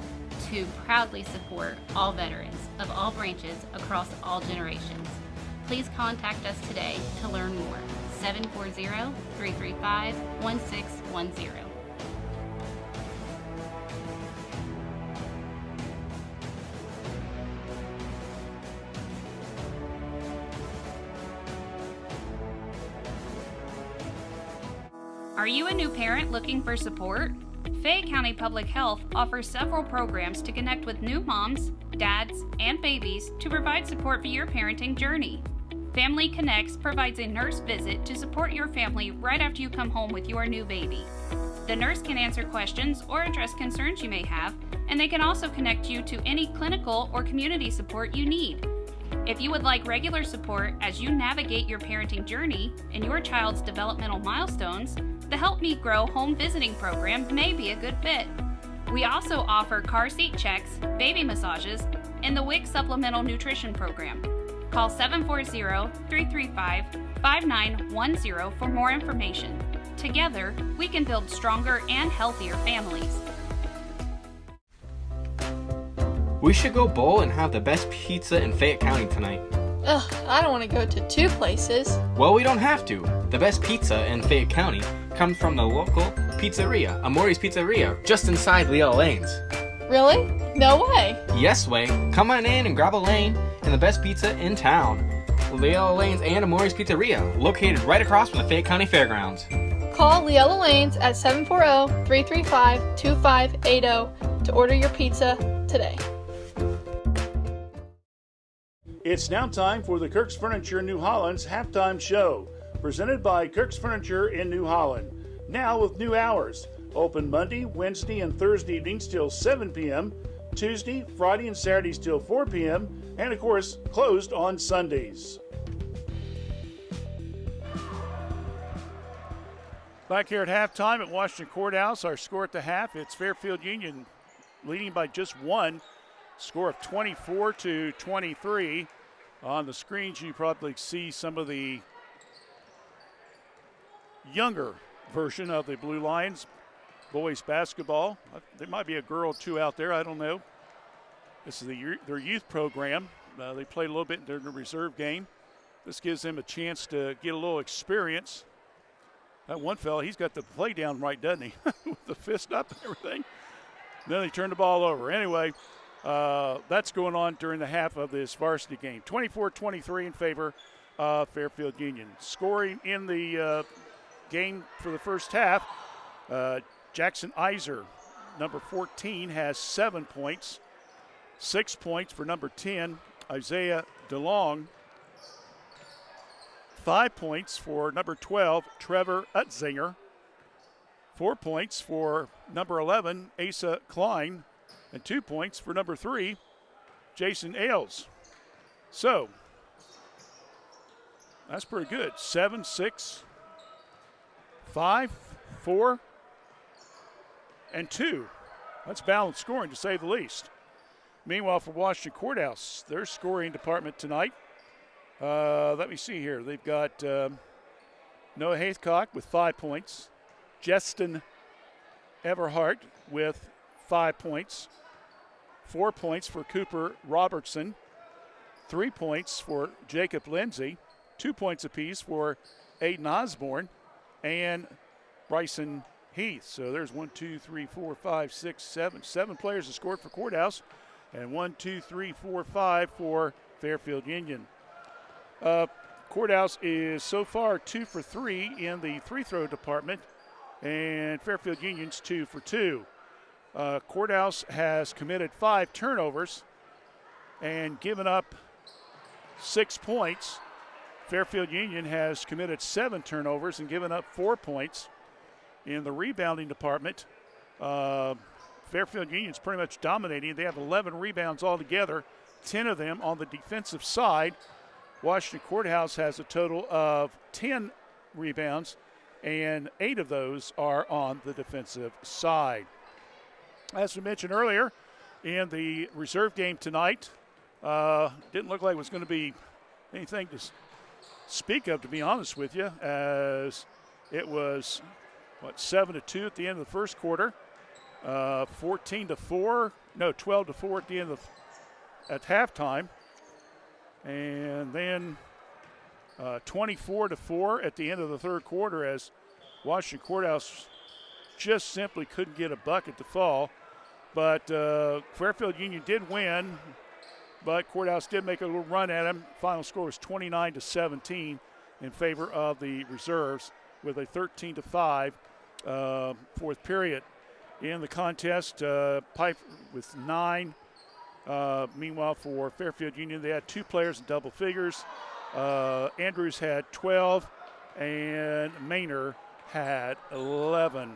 [SPEAKER 4] to proudly support all veterans of all branches across all generations. Please contact us today to learn more. 740-335-1610. Are you a new parent looking for support? Fayette County Public Health offers several programs to connect with new moms, dads, and babies to provide support for your parenting journey. Family Connects provides a nurse visit to support your family right after you come home with your new baby. The nurse can answer questions or address concerns you may have, and they can also connect you to any clinical or community support you need. If you would like regular support as you navigate your parenting journey and your child's developmental milestones, the Help Me Grow home visiting program may be a good fit. We also offer car seat checks, baby massages, and the WIC Supplemental Nutrition Program. Call 740-335-5910 for more information. Together, we can build stronger and healthier families.
[SPEAKER 11] We should go bowl and have the best pizza in Fayette County tonight.
[SPEAKER 12] Ugh, I don't want to go to 2 places.
[SPEAKER 11] Well, we don't have to. The best pizza in Fayette County comes from the local pizzeria, Amori's Pizzeria, just inside Leah Lane's.
[SPEAKER 12] Really? No way.
[SPEAKER 11] Yes way. Come on in and grab a lane and the best pizza in town. Leah Lane's and Amori's Pizzeria, located right across from the Fayette County Fairgrounds.
[SPEAKER 12] Call Leella Lanes at 740-335-2580 to order your pizza today.
[SPEAKER 3] It's now time for the Kirk's Furniture New Holland's halftime show, presented by Kirk's Furniture in New Holland. Now with new hours. Open Monday, Wednesday, and Thursday evenings till 7 p.m., Tuesday, Friday, and Saturdays till 4 p.m., and of course, closed on Sundays. Back here at halftime at Washington Courthouse, our score at the half, it's Fairfield Union leading by just 1, score of 24-23. On the screens, you probably see some of the younger version of the Blue Lions boys basketball. There might be a girl or two out there, I don't know. This is their youth program. They played a little bit during the reserve game. This gives them a chance to get a little experience. That one fella, he's got the play down right, doesn't he? With the fist up and everything. Then they turn the ball over. Anyway, that's going on during the half of this varsity game. 24-23 in favor of Fairfield Union. Scoring in the game for the first half, Jackson Iser, number 14, has 7 points. 6 points for number 10, Isaiah DeLong. 5 points for number 12, Trevor Utzinger. 4 points for number 11, Asa Klein. And 2 points for number 3, Jason Ailes. So, that's pretty good. 7, 6, 5, 4, and 2. That's balanced scoring, to say the least. Meanwhile, for Washington Courthouse, their scoring department tonight, let me see here. They've got Noah Haycock with 5 points. Justin Everhart with 5 points. 4 points for Cooper Robertson. 3 points for Jacob Lindsay. 2 points apiece for Aiden Osborne and Bryson Heath. So there's 1, 2, 3, 4, 5, 6, 7. 7 players have scored for Courthouse. And 1, 2, 3, 4, 5 for Fairfield Union. Courthouse is so far 2 for 3 in the free throw department. And Fairfield Union's 2 for 2. Courthouse has committed 5 turnovers and given up 6 points. Fairfield Union has committed 7 turnovers and given up 4 points. In the rebounding department, Fairfield Union's pretty much dominating. They have 11 rebounds altogether, 10 of them on the defensive side. Washington Courthouse has a total of 10 rebounds, and 8 of those are on the defensive side. As we mentioned earlier, in the reserve game tonight, didn't look like it was going to be anything to speak of, to be honest with you, as it was, 7-2 at the end of the first quarter, 12-4 at the end of at halftime, and then 24-4 at the end of the third quarter, as Washington Courthouse just simply couldn't get a bucket to fall. But Fairfield Union did win, but Courthouse did make a little run at him. Final score was 29-17 in favor of the reserves, with a 13-5 fourth period. In the contest, Pipe with 9. Meanwhile, for Fairfield Union, they had 2 players in double figures. Andrews had 12, and Maynard had 11.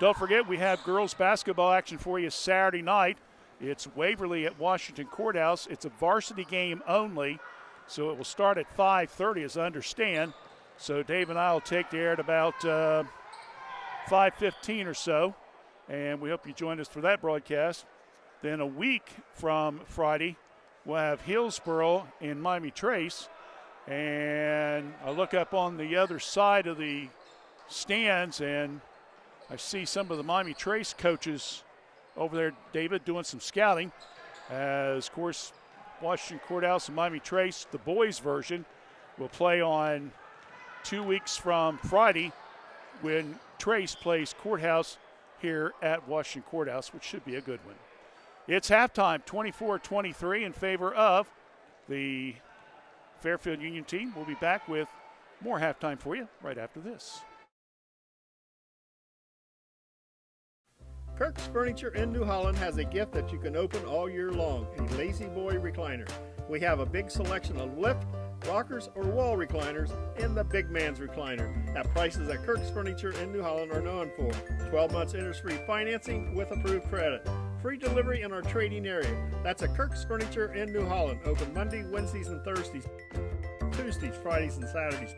[SPEAKER 3] Don't forget, we have girls basketball action for you Saturday night. It's Waverly at Washington Courthouse. It's a varsity game only, so it will start at 5:30, as I understand. So Dave and I will take the air at about 5:15 or so. and we hope you join us for that broadcast. Then a week from Friday, we'll have Hillsboro and Miami Trace. And I look up on the other side of the stands, and I see some of the Miami Trace coaches over there, David, doing some scouting. As, of course, Washington Courthouse and Miami Trace, the boys version, will play on 2 weeks from Friday when Trace plays Courthouse here at Washington Courthouse, which should be a good one. It's halftime, 24-23 in favor of the Fairfield Union team. We'll be back with more halftime for you right after this.
[SPEAKER 13] Kirk's Furniture in New Holland has a gift that you can open all year long, a Lazy Boy recliner. We have a big selection of lift, rockers, or wall recliners, and the big man's recliner at prices that Kirk's Furniture in New Holland are known for. 12 months interest-free financing with approved credit. Free delivery in our trading area. That's at Kirk's Furniture in New Holland. Open Monday, Wednesdays, and Thursdays. Tuesdays, Fridays, and Saturdays.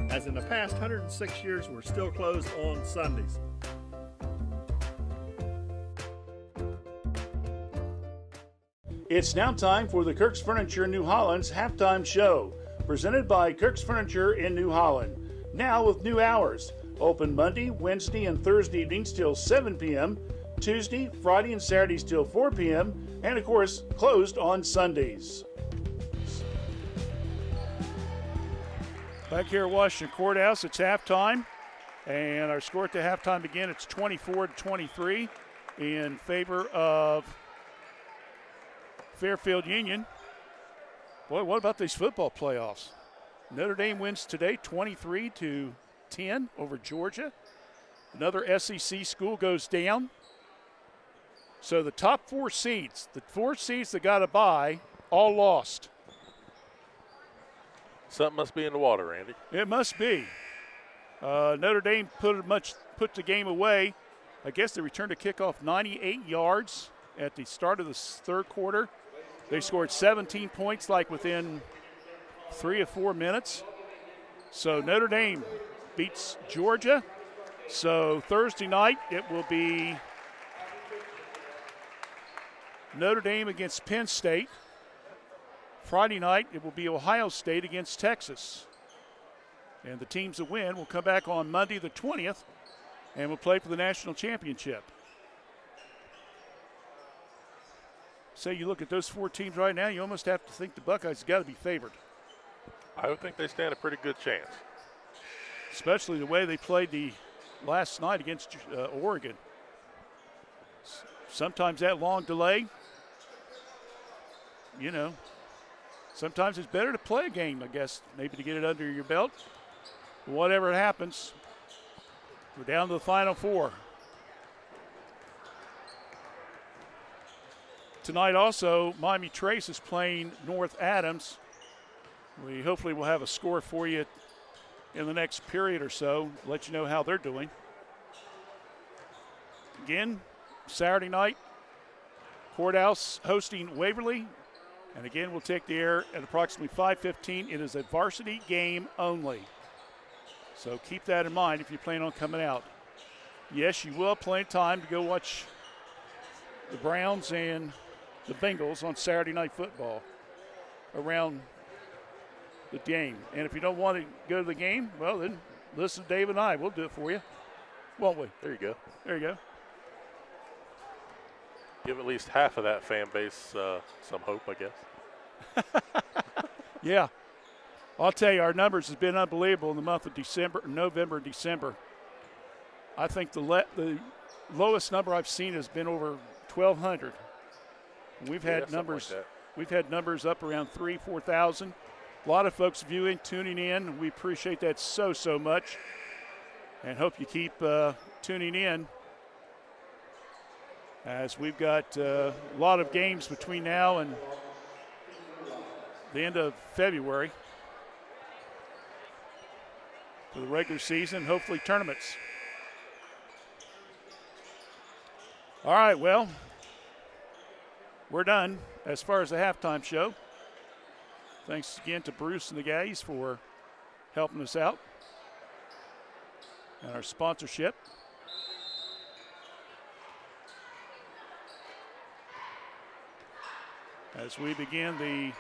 [SPEAKER 13] As in the past 106 years, we're still closed on Sundays.
[SPEAKER 3] It's now time for the Kirk's Furniture in New Holland's halftime show, presented by Kirk's Furniture in New Holland. Now with new hours. Open Monday, Wednesday, and Thursday evenings till 7 p.m., Tuesday, Friday, and Saturdays till 4 p.m., and of course, closed on Sundays. Back here at Washington Courthouse, it's halftime, and our score at the halftime again, it's 24-23 in favor of Fairfield Union. Boy, what about these football playoffs? Notre Dame wins today 23-10 over Georgia. Another SEC school goes down. So the top four seeds that got a bye, all lost.
[SPEAKER 14] Something must be in the water, Randy.
[SPEAKER 3] It must be. Notre Dame put the game away. I guess they returned a kickoff 98 yards at the start of the third quarter. They scored 17 points like within 3 or 4 minutes. So Notre Dame beats Georgia. So Thursday night it will be Notre Dame against Penn State. Friday night it will be Ohio State against Texas. And the teams that win will come back on Monday the 20th and will play for the national championship. So you look at those four teams right now, you almost have to think the Buckeyes have got to be favored.
[SPEAKER 14] I would think they stand a pretty good chance.
[SPEAKER 3] Especially the way they played the last night against Oregon. Sometimes that long delay, sometimes it's better to play a game, I guess, maybe to get it under your belt. But whatever happens, we're down to the Final Four. Tonight also, Miami Trace is playing North Adams. We hopefully will have a score for you in the next period or so, let you know how they're doing. Again, Saturday night, Courthouse hosting Waverly. And again, we'll take the air at approximately 5:15. It is a varsity game only. So keep that in mind if you plan on coming out. Yes, you will have plenty of time to go watch the Browns and the Bengals on Saturday Night Football around the game. And if you don't want to go to the game, well, then listen to Dave and I. We'll do it for you, won't we?
[SPEAKER 14] There you go.
[SPEAKER 3] There you go.
[SPEAKER 14] Give at least half of that fan base some hope, I guess.
[SPEAKER 3] Yeah. I'll tell you, our numbers has been unbelievable in the month of November and December. I think the lowest number I've seen has been over 1,200. We've had numbers.
[SPEAKER 14] Like
[SPEAKER 3] we've had numbers up around 3,000, 4,000. A lot of folks viewing, tuning in. We appreciate that so much, and hope you keep tuning in. As we've got a lot of games between now and the end of February for the regular season, hopefully tournaments. All right, well, we're done as far as the halftime show. Thanks again to Bruce and the guys for helping us out and our sponsorship. as we begin the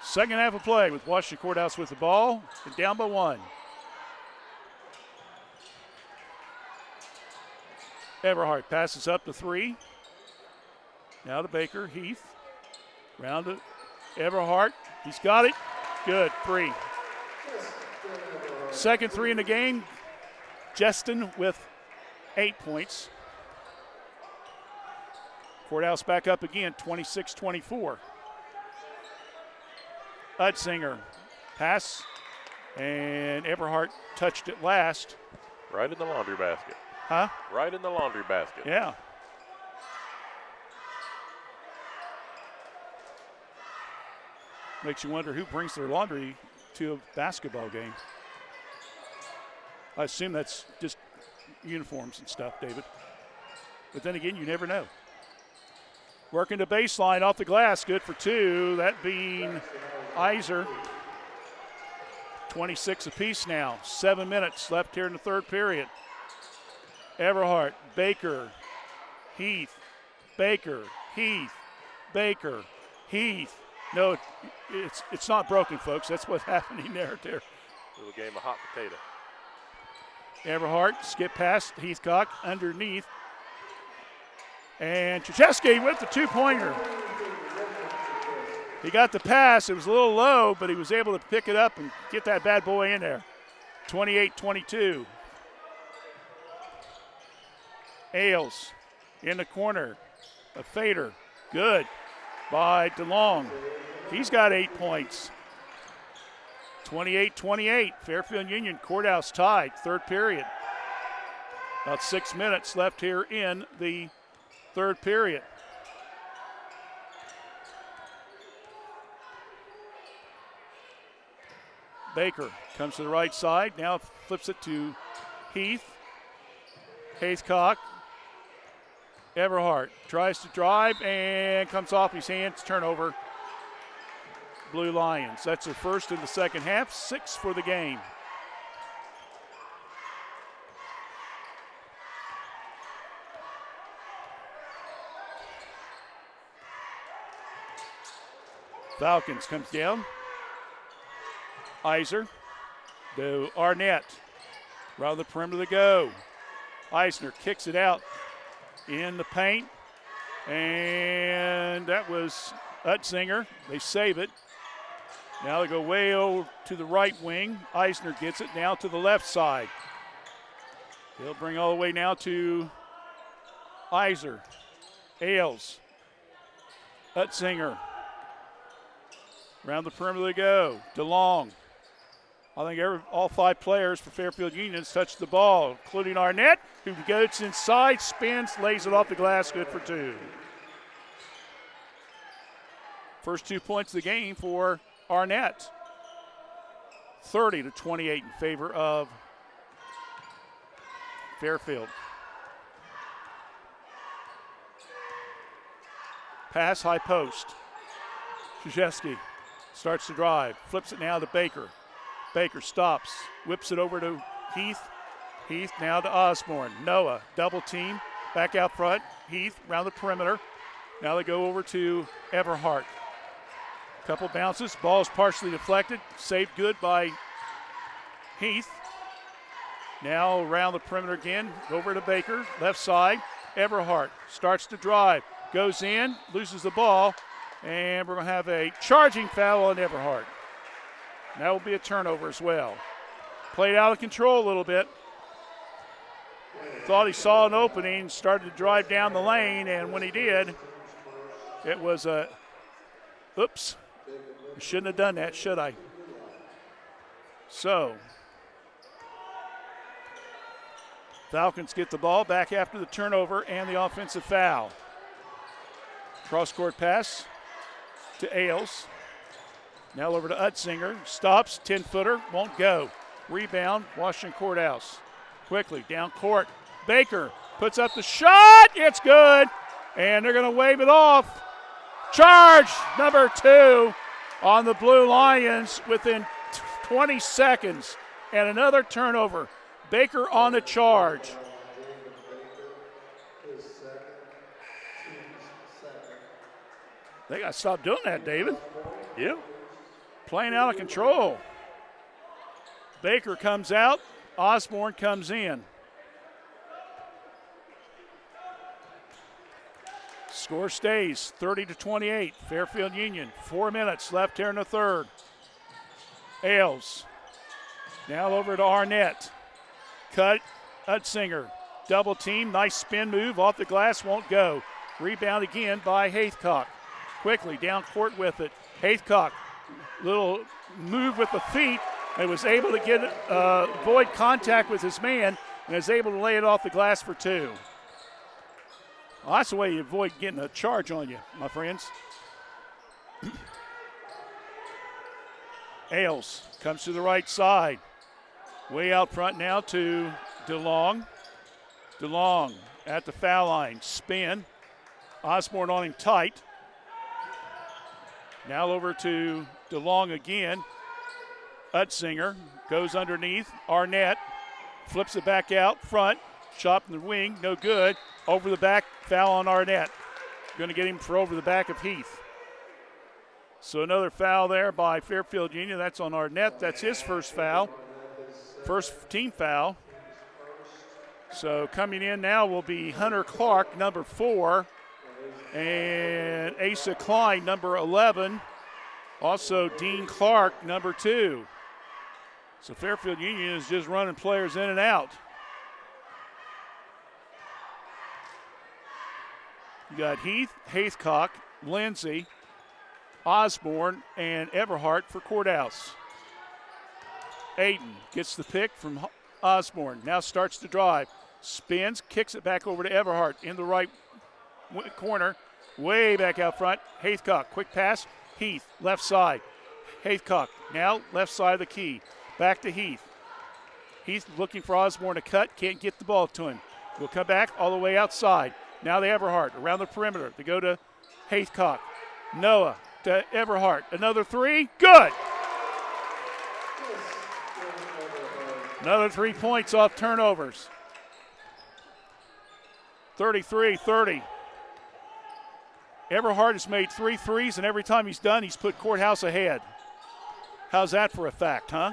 [SPEAKER 3] second half of play with Washington Courthouse with the ball and down by 1. Everhart passes up to 3. Now to Baker. Heath. Round to Everhart. He's got it. Good. 3. Second 3 in the game. Justin with 8 points. Courthouse back up again, 26-24. Utzinger. Pass. And Everhart touched it last.
[SPEAKER 14] Right in the laundry basket.
[SPEAKER 3] Huh?
[SPEAKER 14] Right in the laundry basket.
[SPEAKER 3] Yeah. Makes you wonder who brings their laundry to a basketball game. I assume that's just uniforms and stuff, David. But then again, you never know. Working the baseline off the glass, good for 2. That being Iser. 26 apiece now. 7 minutes left here in the third period. Everhart, Baker, Heath, Baker, Heath, Baker, Heath. No, it's not broken, folks. That's what's happening there.
[SPEAKER 14] Little game of hot potato.
[SPEAKER 3] Everhart, skip past Heathcock, underneath. And Krzyzewski with the 2-pointer. He got the pass. It was a little low, but he was able to pick it up and get that bad boy in there. 28-22. Ailes in the corner. A fader. Good by DeLong. He's got 8 points. 28-28. Fairfield Union Courthouse tied. Third period. About 6 minutes left here in the third period. Baker comes to the right side. Now flips it to Heath. Hayescock. Everhart tries to drive and comes off his hands. Turnover. Blue Lions. That's their first in the second half. 6 for the game. Falcons comes down. Iser to Arnett. Around the perimeter to go. Eisner kicks it out in the paint. And that was Utzinger. They save it. Now they go way over to the right wing. Eisner gets it now to the left side. He'll bring all the way now to Iser. Ailes. Utzinger. Around the perimeter they go. DeLong. I think all 5 players for Fairfield Union has touched the ball, including Arnett, who goes inside, spins, lays it off the glass, good for 2. First 2 points of the game for Arnett. 30-28 in favor of Fairfield. Pass, high post. Krzyzewski starts to drive, flips it now to Baker. Baker stops, whips it over to Heath. Heath now to Osborne. Noah, double team, back out front. Heath around the perimeter. Now they go over to Everhart. Couple bounces, ball is partially deflected, saved good by Heath. Now around the perimeter again, over to Baker, left side. Everhart starts to drive, goes in, loses the ball, and we're going to have a charging foul on Everhart. And that will be a turnover as well. Played out of control a little bit. Thought he saw an opening, started to drive down the lane, and when he did, it was a, oops, I shouldn't have done that, should I? So, Falcons get the ball back after the turnover and the offensive foul. Cross-court pass to Ailes. Now over to Utzinger. Stops, 10-footer, won't go. Rebound, Washington Courthouse. Quickly, down court. Baker puts up the shot. It's good. And they're going to wave it off. Charge number 2 on the Blue Lions within 20 seconds. And another turnover. Baker on the charge. They got to stop doing that, David.
[SPEAKER 14] Yeah.
[SPEAKER 3] Playing out of control. Baker comes out. Osborne comes in. Score stays 30-28. Fairfield Union. 4 minutes left here in the third. Ailes. Now over to Arnett. Cut. Utzinger. Double team. Nice spin move. Off the glass. Won't go. Rebound again by Haythcock. Quickly down court with it. Haythcock. Little move with the feet. And was able to get avoid contact with his man and is able to lay it off the glass for two. Well, that's the way you avoid getting a charge on you, my friends. Ailes comes to the right side. Way out front now to DeLong. DeLong at the foul line. Spin. Osborne on him tight. Now over to DeLong again. Utzinger goes underneath. Arnett flips it back out front. Shot in the wing, no good. Over the back, foul on Arnett. Going to get him for over the back of Heath. So another foul there by Fairfield Union. That's on Arnett. That's his first foul. First team foul. So coming in now will be Hunter Clark, number 4. And Asa Klein, number 11. Also Dean Clark, number 2. So Fairfield Union is just running players in and out. You got Heath, Haythcock, Lindsay, Osborne, and Everhart for Courthouse. Aiden gets the pick from Osborne. Now starts to drive. Spins, kicks it back over to Everhart in the right corner. Way back out front. Haythcock, quick pass. Heath, left side. Haythcock, now left side of the key. Back to Heath. Heath looking for Osborne to cut. Can't get the ball to him. We'll come back all the way outside. Now to Everhart around the perimeter. They go to Haythcock. Noah to Everhart. Another three. Good. Another 3 points off turnovers. 33-30. Everhart has made 3 threes, and every time he's done, he's put Courthouse ahead. How's that for a fact, huh?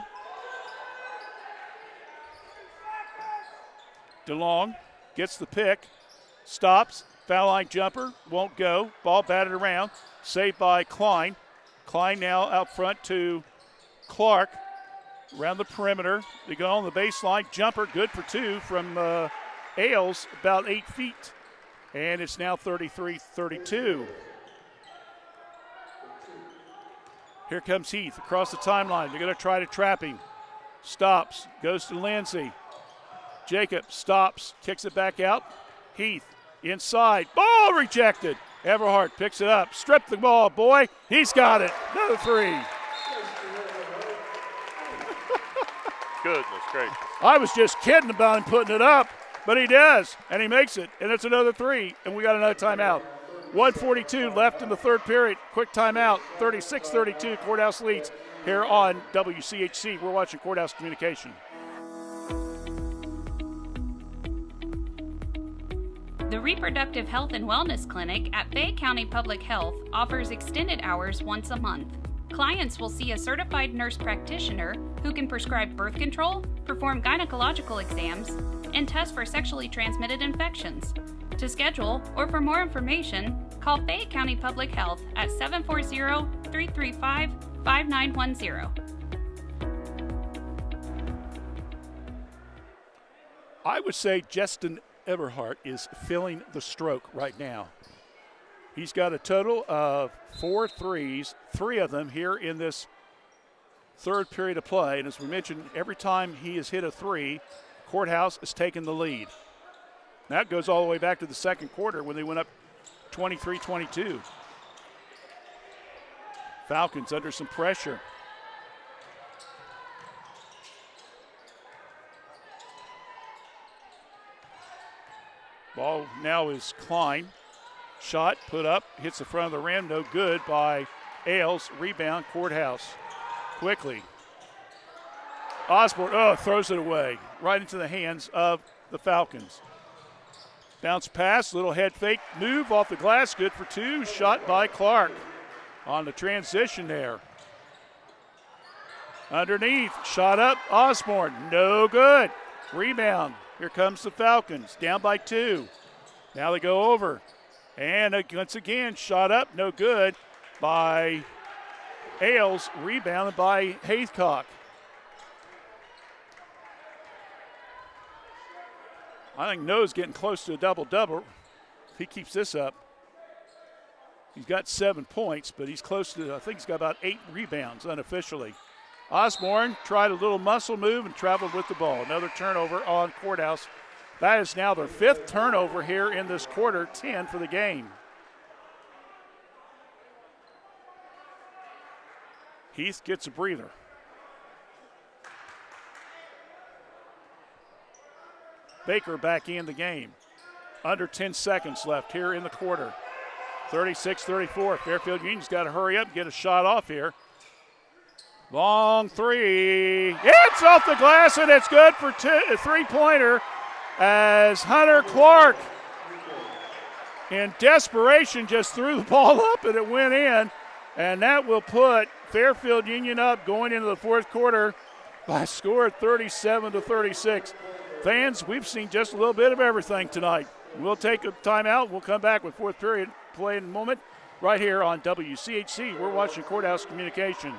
[SPEAKER 3] DeLong gets the pick. Stops, foul line jumper, won't go. Ball batted around, saved by Klein. Klein now out front to Clark. Around the perimeter, they go on the baseline. Jumper, good for 2 from Ailes, about 8 feet. And it's now 33-32. Here comes Heath across the timeline. They're going to try to trap him. Stops, goes to Lindsay. Jacob stops, kicks it back out. Heath. Inside, ball rejected. Everhart picks it up. Strip the ball, boy. He's got it. Another 3.
[SPEAKER 14] Goodness gracious.
[SPEAKER 3] I was just kidding about him putting it up, but he does, and he makes it, and it's another 3, and we got another timeout. 1:42 left in the third period. Quick timeout. 36-32. Courthouse leads here on WCHC. We're watching Courthouse Communication.
[SPEAKER 4] The Reproductive Health and Wellness Clinic at Fayette County Public Health offers extended hours once a month. Clients will see a certified nurse practitioner who can prescribe birth control, perform gynecological exams, and test for sexually transmitted infections. To schedule or for more information, call Fayette County Public Health at 740-335-5910.
[SPEAKER 3] I would say Justin Everhart is feeling the stroke right now. He's got a total of 4 threes, 3 of them here in this third period of play. And as we mentioned, every time he has hit a 3, Courthouse has taken the lead. That goes all the way back to the second quarter when they went up 23-22. Falcons under some pressure. Ball now is Klein. Shot put up, hits the front of the rim, no good by Ailes. Rebound, Courthouse. Quickly. Osborne, throws it away. Right into the hands of the Falcons. Bounce pass, little head fake move off the glass, good for two. Shot by Clark on the transition there. Underneath, shot up, Osborne, no good. Rebound, here comes the Falcons, down by 2. Now they go over, and once again, shot up, no good by Ailes, rebounded by Haycock. I think Noah's getting close to a double-double. If he keeps this up, he's got 7 points, but he's close to, I think he's got about 8 rebounds unofficially. Osborne tried a little muscle move and traveled with the ball. Another turnover on Courthouse. That is now their 5th turnover here in this quarter, 10 for the game. Heath gets a breather. Baker back in the game. Under 10 seconds left here in the quarter. 36-34. Fairfield Union's got to hurry up and get a shot off here. Long three. It's off the glass, and it's good for a three-pointer as Hunter Clark, in desperation, just threw the ball up, and it went in. And that will put Fairfield Union up going into the fourth quarter by a score of 37-36. Fans, we've seen just a little bit of everything tonight. We'll take a timeout. We'll come back with fourth period play in a moment right here on WCHC. We're watching Courthouse Communication.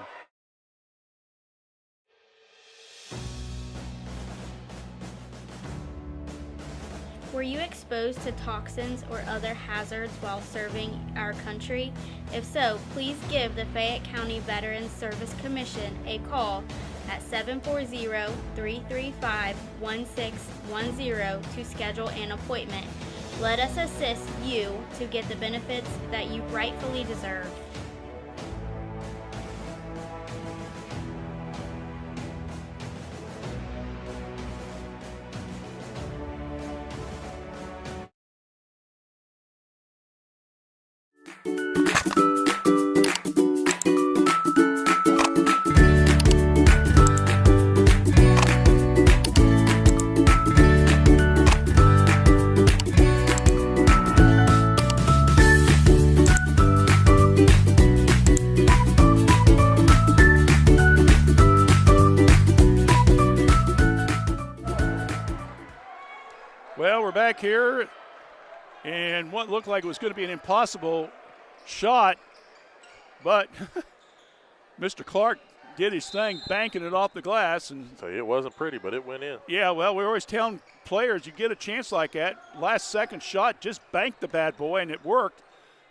[SPEAKER 5] Were you exposed to toxins or other hazards while serving our country? If so, please give the Fayette County Veterans Service Commission a call at 740-335-1610 to schedule an appointment. Let us assist you to get the benefits that you rightfully deserve.
[SPEAKER 3] Well, we're back here, and what looked like it was going to be an impossible shot, but Mr. Clark did his thing, banking it off the glass. And
[SPEAKER 14] so it wasn't pretty, but it went in.
[SPEAKER 3] Yeah, well, we're always telling players, you get a chance like that, last second shot, just bank the bad boy, and it worked.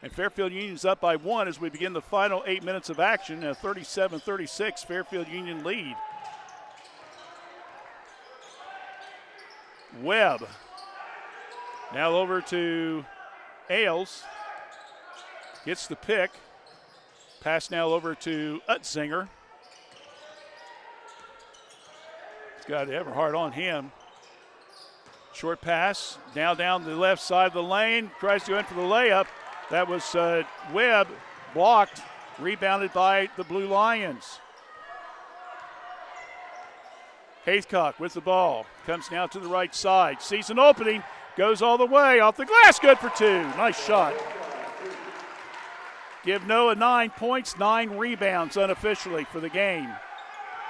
[SPEAKER 3] And Fairfield Union's up by 1 as we begin the final 8 minutes of action. A 37-36 Fairfield Union lead. Webb. Now over to Ailes. Gets the pick. Pass now over to Utzinger. He's got Everhart on him. Short pass. Now down the left side of the lane. Tries to go in for the layup. That was Webb. Blocked. Rebounded by the Blue Lions. Haycock with the ball. Comes now to the right side. Sees an opening. Goes all the way off the glass. Good for 2. Nice shot. Give Noah 9 points, 9 rebounds unofficially for the game.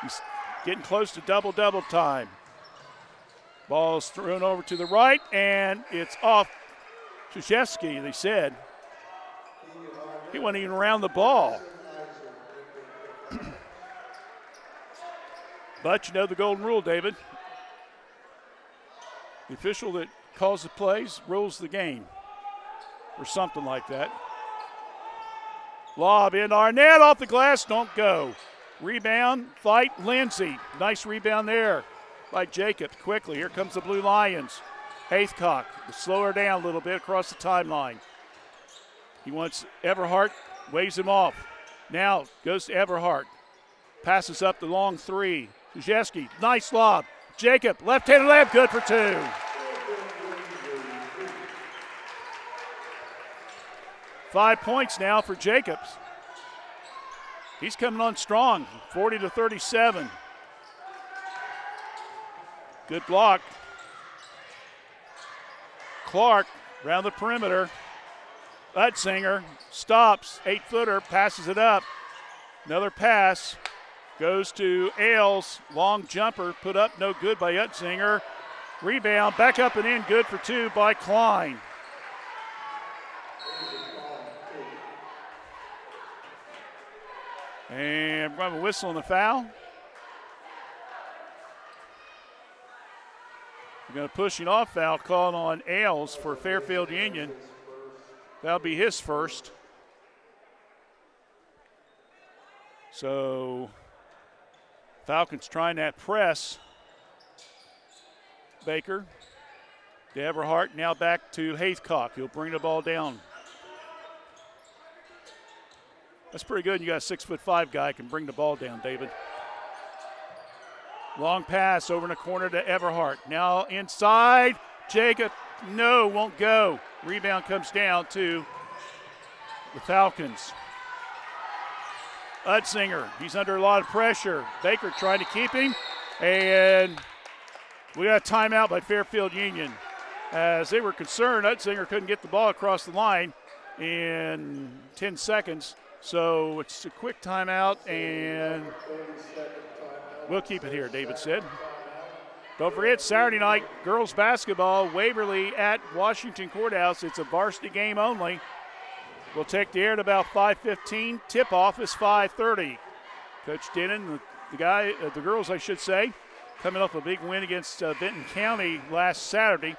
[SPEAKER 3] He's getting close to double-double time. Ball's thrown over to the right, and it's off Krzyzewski, they said. He wasn't even around the ball. But you know the golden rule, David. The official that calls the plays rules the game, or something like that. Lob in Arnett off the glass, don't go. Rebound, fight, Lindsay. Nice rebound there by Jacob. Quickly, here comes the Blue Lions. Haycock, slow her down a little bit across the timeline. He wants Everhart, waves him off. Now goes to Everhart. Passes up the long 3. Krzyzewski, nice lob. Jacob, left-handed layup, good for 2. Five points now for Jacobs. He's coming on strong, 40-37. Good block. Clark around the perimeter. Utzinger stops, 8-footer, passes it up. Another pass goes to Ailes. Long jumper put up, no good by Utzinger. Rebound, back up and in, good for 2 by Klein. And we're going to have a whistle on the foul. We're going to pushing off foul called on Ailes for Fairfield Union. That'll be his first. So Falcons trying that press. Baker to Everhart, now back to Haithcock. He'll bring the ball down. That's pretty good. You got a 6'5" guy can bring the ball down, David. Long pass over in the corner to Everhart. Now inside. Jacob, no, won't go. Rebound comes down to the Falcons. Utzinger, he's under a lot of pressure. Baker trying to keep him. And we got a timeout by Fairfield Union. As they were concerned, Utzinger couldn't get the ball across the line in 10 seconds. So it's a quick timeout, and we'll keep it here, David said. Don't forget, Saturday night, girls basketball, Waverly at Washington Courthouse. It's a varsity game only. We'll take the air at about 5:15. Tip-off is 5:30. Coach Denon, the girls, I should say, coming off a big win against Benton County last Saturday.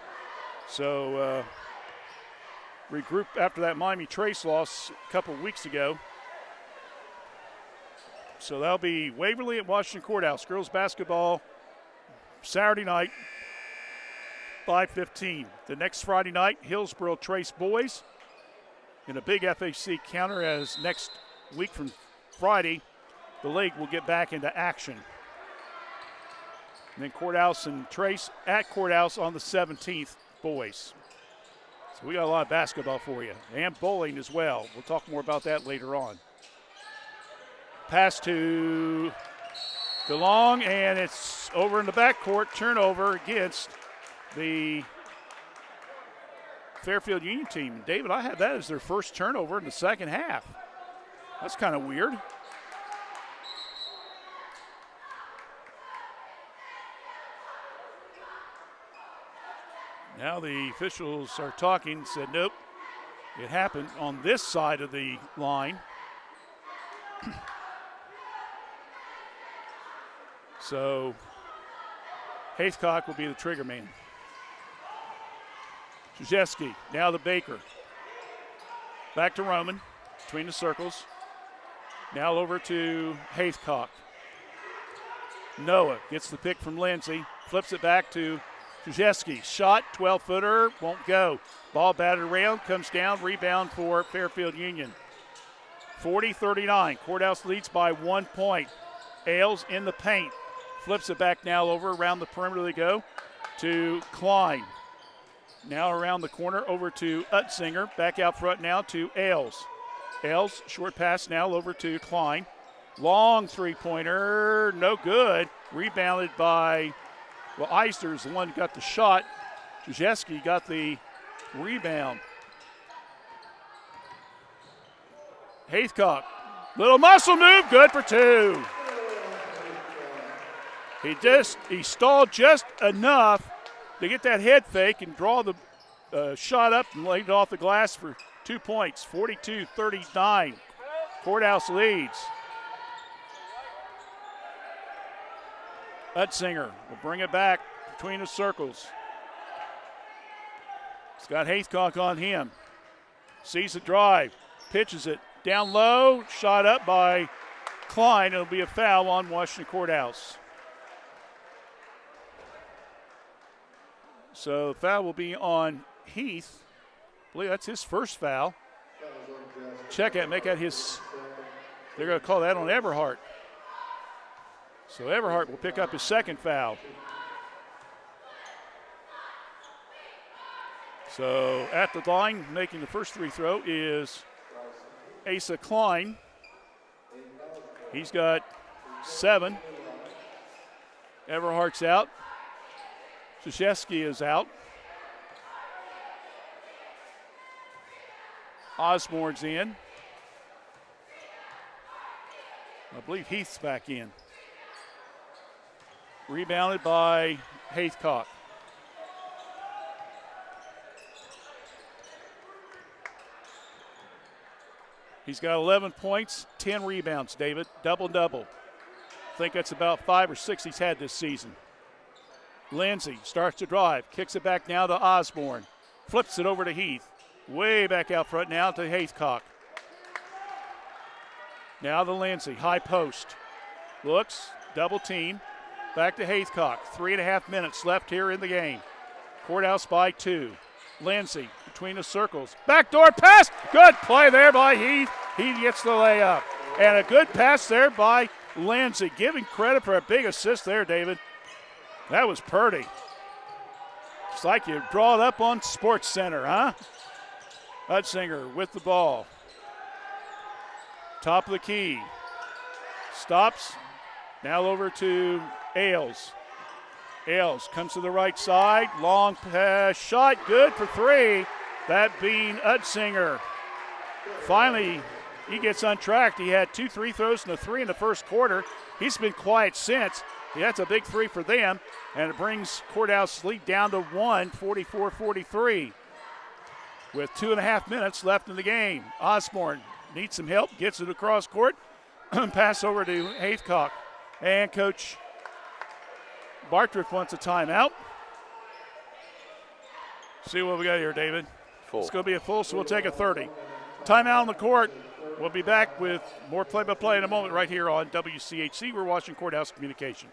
[SPEAKER 3] So regroup after that Miami Trace loss a couple of weeks ago. So that'll be Waverly at Washington Courthouse. Girls basketball Saturday night, 5:15. The next Friday night, Hillsboro Trace boys in a big FHC counter, as next week from Friday, the league will get back into action. And then Courthouse and Trace at Courthouse on the 17th, boys. So we got a lot of basketball for you, and bowling as well. We'll talk more about that later on. Pass to DeLong, and it's over in the backcourt. Turnover against the Fairfield Union team. David, I had that as their first turnover in the second half. That's kind of weird. Now the officials are talking, said nope, it happened on this side of the line. So Haithcock will be the trigger man. Krzyzewski, now the Baker. Back to Roman, between the circles. Now over to Haithcock. Noah gets the pick from Lindsay, flips it back to Krzyzewski. Shot, 12-footer, won't go. Ball batted around, comes down, rebound for Fairfield Union. 40-39, Courthouse leads by 1 point. Ailes in the paint. Flips it back now over around the perimeter they go to Klein. Now around the corner over to Utzinger. Back out front now to Ailes. Ailes, short pass now over to Klein. Long three-pointer, no good. Rebounded by, well, Eister's the one who got the shot. Krzyzewski got the rebound. Haithcock, little muscle move, good for 2. He stalled just enough to get that head fake and draw the shot up and laid it off the glass for 2 points. 42-39. Courthouse leads. Utzinger will bring it back between the circles. He's got Haithcock on him. Sees the drive. Pitches it down low. Shot up by Klein. It'll be a foul on Washington Courthouse. So the foul will be on Heath. I believe that's his first foul. Check it, make that his, they're going to call that on Everhart. So Everhart will pick up his second foul. So at the line, making the first free throw is Asa Klein. He's got 7. Everhart's out. Krzyzewski is out. Osborne's in. I believe Heath's back in. Rebounded by Haythcock. He's got 11 points, 10 rebounds, David. Double-double. I think that's about 5 or 6 he's had this season. Lindsay starts to drive, kicks it back now to Osborne. Flips it over to Heath. Way back out front now to Haythcock. Now to Lindsay, high post. Looks, double team. Back to Haythcock. 3.5 minutes left here in the game. Courthouse by 2. Lindsay between the circles. Backdoor pass. Good play there by Heath. He gets the layup. And a good pass there by Lindsay. Giving credit for a big assist there, David. That was pretty. It's like you draw it up on Sports Center, huh? Hudsinger with the ball. Top of the key. Stops. Now over to Ailes. Ailes comes to the right side. Long pass shot. Good for 3. That being Hudsinger. Finally, he gets untracked. He had 2 free throws and a 3 in the first quarter. He's been quiet since. That's a big 3 for them. And it brings Courthouse lead down to 1, 44-43. With 2.5 minutes left in the game. Osborne needs some help, gets it across court. Pass over to Haythcock. And Coach Bartrick wants a timeout. See what we got here, David.
[SPEAKER 14] Full.
[SPEAKER 3] It's going to be a full, so we'll take a 30. Timeout on the court. We'll be back with more play-by-play in a moment right here on WCHC. We're watching Courthouse Communication.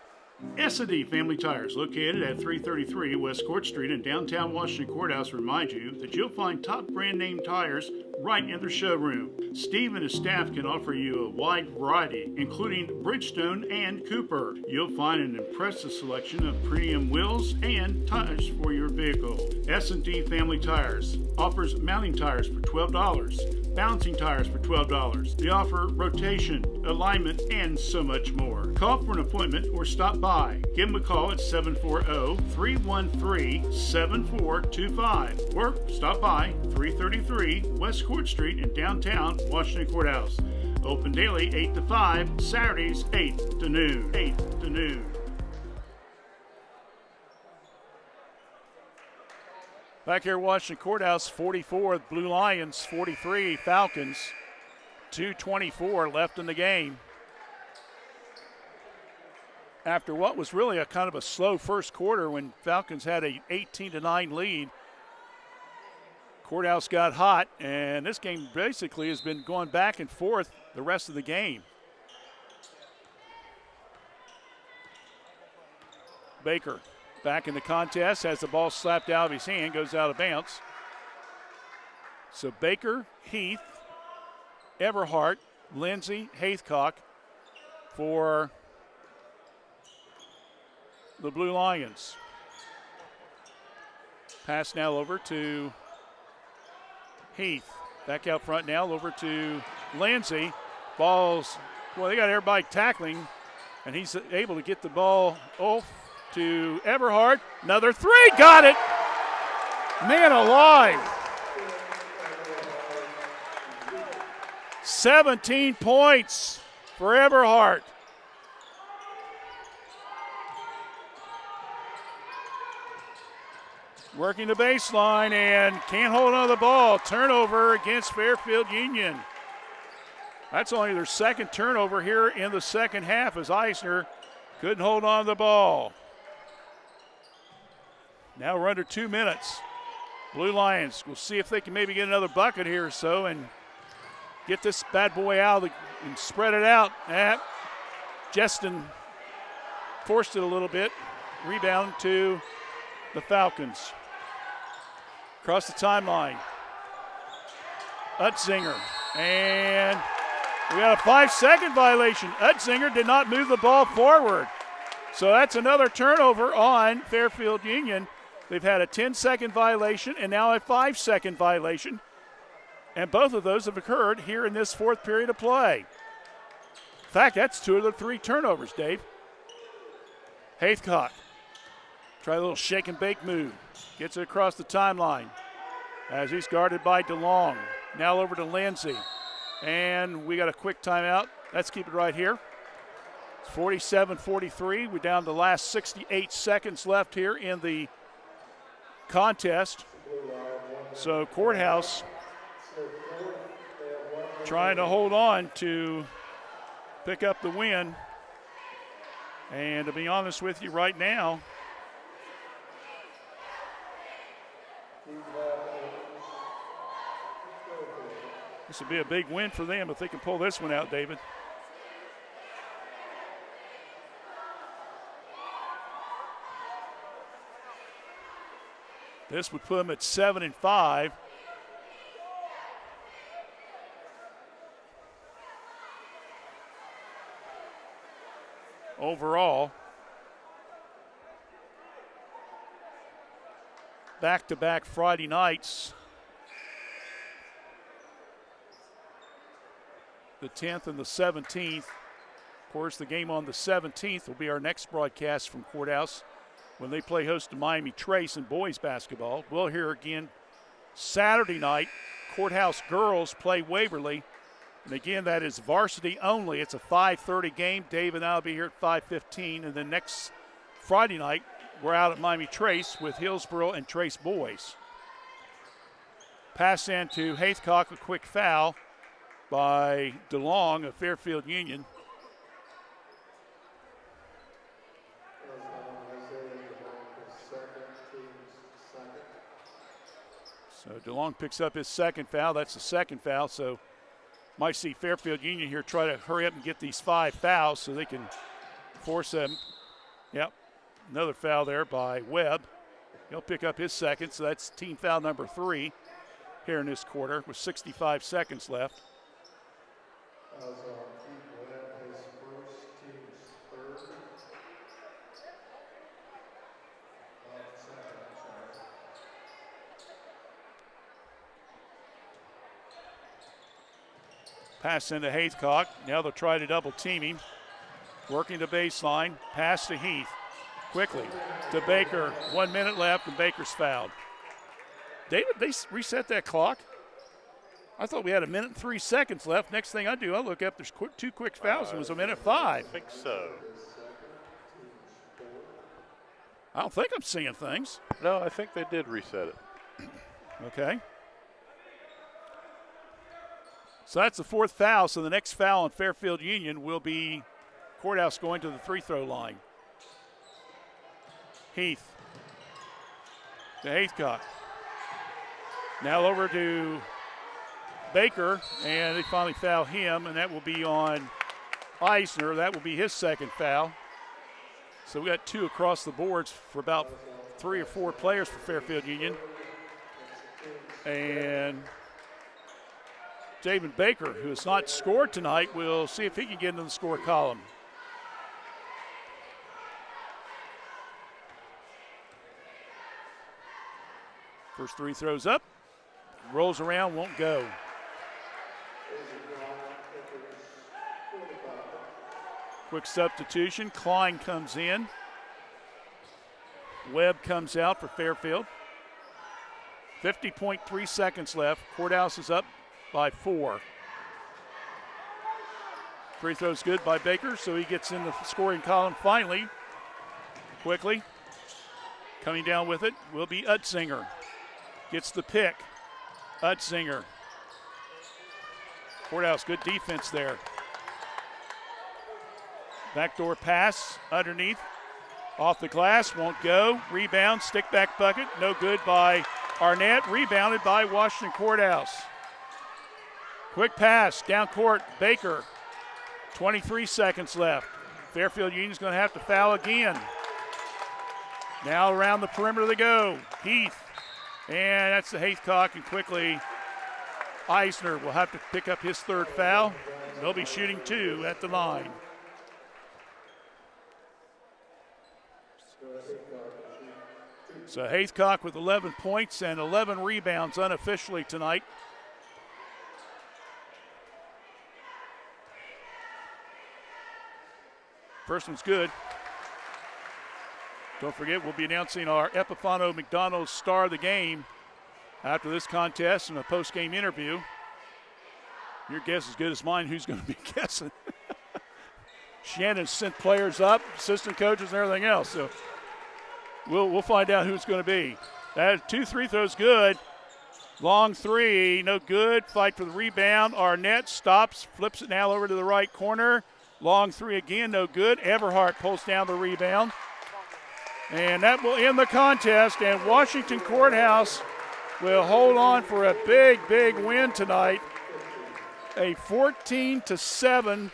[SPEAKER 3] S&D Family Tires, located at 333 West Court Street in downtown Washington Courthouse, remind you that you'll find top brand name tires right in their showroom. Steve and his staff can offer you a wide variety, including Bridgestone and Cooper. You'll find an impressive selection of premium wheels and tires for your vehicle. S&D Family Tires offers mounting tires for $12, balancing tires for $12. They offer rotation, alignment, and so much more. Call for an appointment or stop by. Give them a call at 740-313-7425 or stop by 333 West Court Street in downtown Washington Courthouse. Open daily 8 to 5, Saturdays 8 to noon. 8 to noon. Back here, Washington Courthouse, 44, Blue Lions, 43, Falcons. 2:24 left in the game. After what was really a kind of a slow first quarter when Falcons had a 18-9 lead, Courthouse got hot, and this game basically has been going back and forth the rest of the game. Baker back in the contest, has the ball slapped out of his hand, goes out of bounds. So Baker, Heath, Everhart, Lindsay, Haythcock for the Blue Lions. Pass now over to Heath. Back out front now over to Lindsay. Ball's, well, they got everybody tackling, and he's able to get the ball off to Everhart. Another 3, got it! Man alive! 17 points for Everhart. Working the baseline and can't hold on to the ball. Turnover against Fairfield Union. That's only their second turnover here in the second half as Eisner couldn't hold on to the ball. Now we're under 2 minutes. Blue Lions, we'll see if they can maybe get another bucket here or so and get this bad boy out and spread it out. Justin forced it a little bit. Rebound to the Falcons. Across the timeline. Hudsinger. And we got a 5-second violation. Hudsinger did not move the ball forward. So that's another turnover on Fairfield Union. They've had a 10-second violation and now a 5-second violation. And both of those have occurred here in this fourth period of play. In fact, that's 2 of the 3 turnovers, Dave. Haythcock. Try a little shake and bake move. Gets it across the timeline as he's guarded by DeLong. Now over to Lindsay. And we got a quick timeout. Let's keep it right here. It's 47-43. We're down to the last 68 seconds left here in the contest. So Courthouse trying to hold on to pick up the win. And to be honest with you right now, this would be a big win for them if they can pull this one out, David. This would put them at 7-5. Overall, back-to-back Friday nights. The 10th and the 17th. Of course, the game on the 17th will be our next broadcast from Courthouse when they play host to Miami Trace in boys basketball. We'll hear again Saturday night. Courthouse girls play Waverly. And again, that is varsity only. It's a 5:30 game. Dave and I will be here at 5:15. And then next Friday night, we're out at Miami Trace with Hillsboro and Trace boys. Pass in to Haithcock, a quick foul by DeLong of Fairfield Union. So DeLong picks up his second foul. That's the second foul. So might see Fairfield Union here try to hurry up and get these 5 fouls so they can force them. Yep, another foul there by Webb. He'll pick up his second, so that's team foul number 3 here in this quarter with 65 seconds left. Pass into Haithcock. Now they'll try to double team him. Working the baseline. Pass to Heath. Quickly to Baker. 1 minute left, and Baker's fouled. David, they reset that clock. I thought we had 1 minute and 3 seconds left. Next thing I do, I look up, there's 2 quick fouls. It was 1 minute 5.
[SPEAKER 14] I think so.
[SPEAKER 3] I don't think I'm seeing things.
[SPEAKER 14] No, I think they did reset it.
[SPEAKER 3] Okay. So that's the 4th foul. So the next foul on Fairfield Union will be Courthouse going to the free-throw line. Heath to Haithcock. Now over to Baker, and they finally foul him, and that will be on Eisner. That will be his second foul. So we got 2 across the boards for about 3 or 4 players for Fairfield Union. And Javen Baker, who has not scored tonight, will see if he can get into the score column. First 3 throws up, rolls around, won't go. Quick substitution, Klein comes in. Webb comes out for Fairfield. 50.3 seconds left. Courthouse is up by 4. Free throw's good by Baker, so he gets in the scoring column finally. Quickly. Coming down with it will be Utzinger. Gets the pick. Utzinger. Courthouse, good defense there. Backdoor pass underneath. Off the glass, won't go. Rebound, stick back bucket. No good by Arnett. Rebounded by Washington Courthouse. Quick pass, down court, Baker. 23 seconds left. Fairfield Union's going to have to foul again. Now around the perimeter they go. Heath. And that's the Haithcock, and quickly Eisner will have to pick up his 3rd foul. They'll be shooting 2 at the line. So Haithcock with 11 points and 11 rebounds unofficially tonight. First one's good. Don't forget, we'll be announcing our Epifano McDonald's Star of the Game after this contest in a post-game interview. Your guess is as good as mine who's going to be guessing. Shannon sent players up, assistant coaches and everything else. So we'll find out who it's going to be. That 2 free throws good. Long three, no good. Fight for the rebound. Arnett stops, flips it now over to the right corner. Long three again, no good. Everhart pulls down the rebound. And that will end the contest. And Washington Courthouse will hold on for a big, big win tonight. A 14-7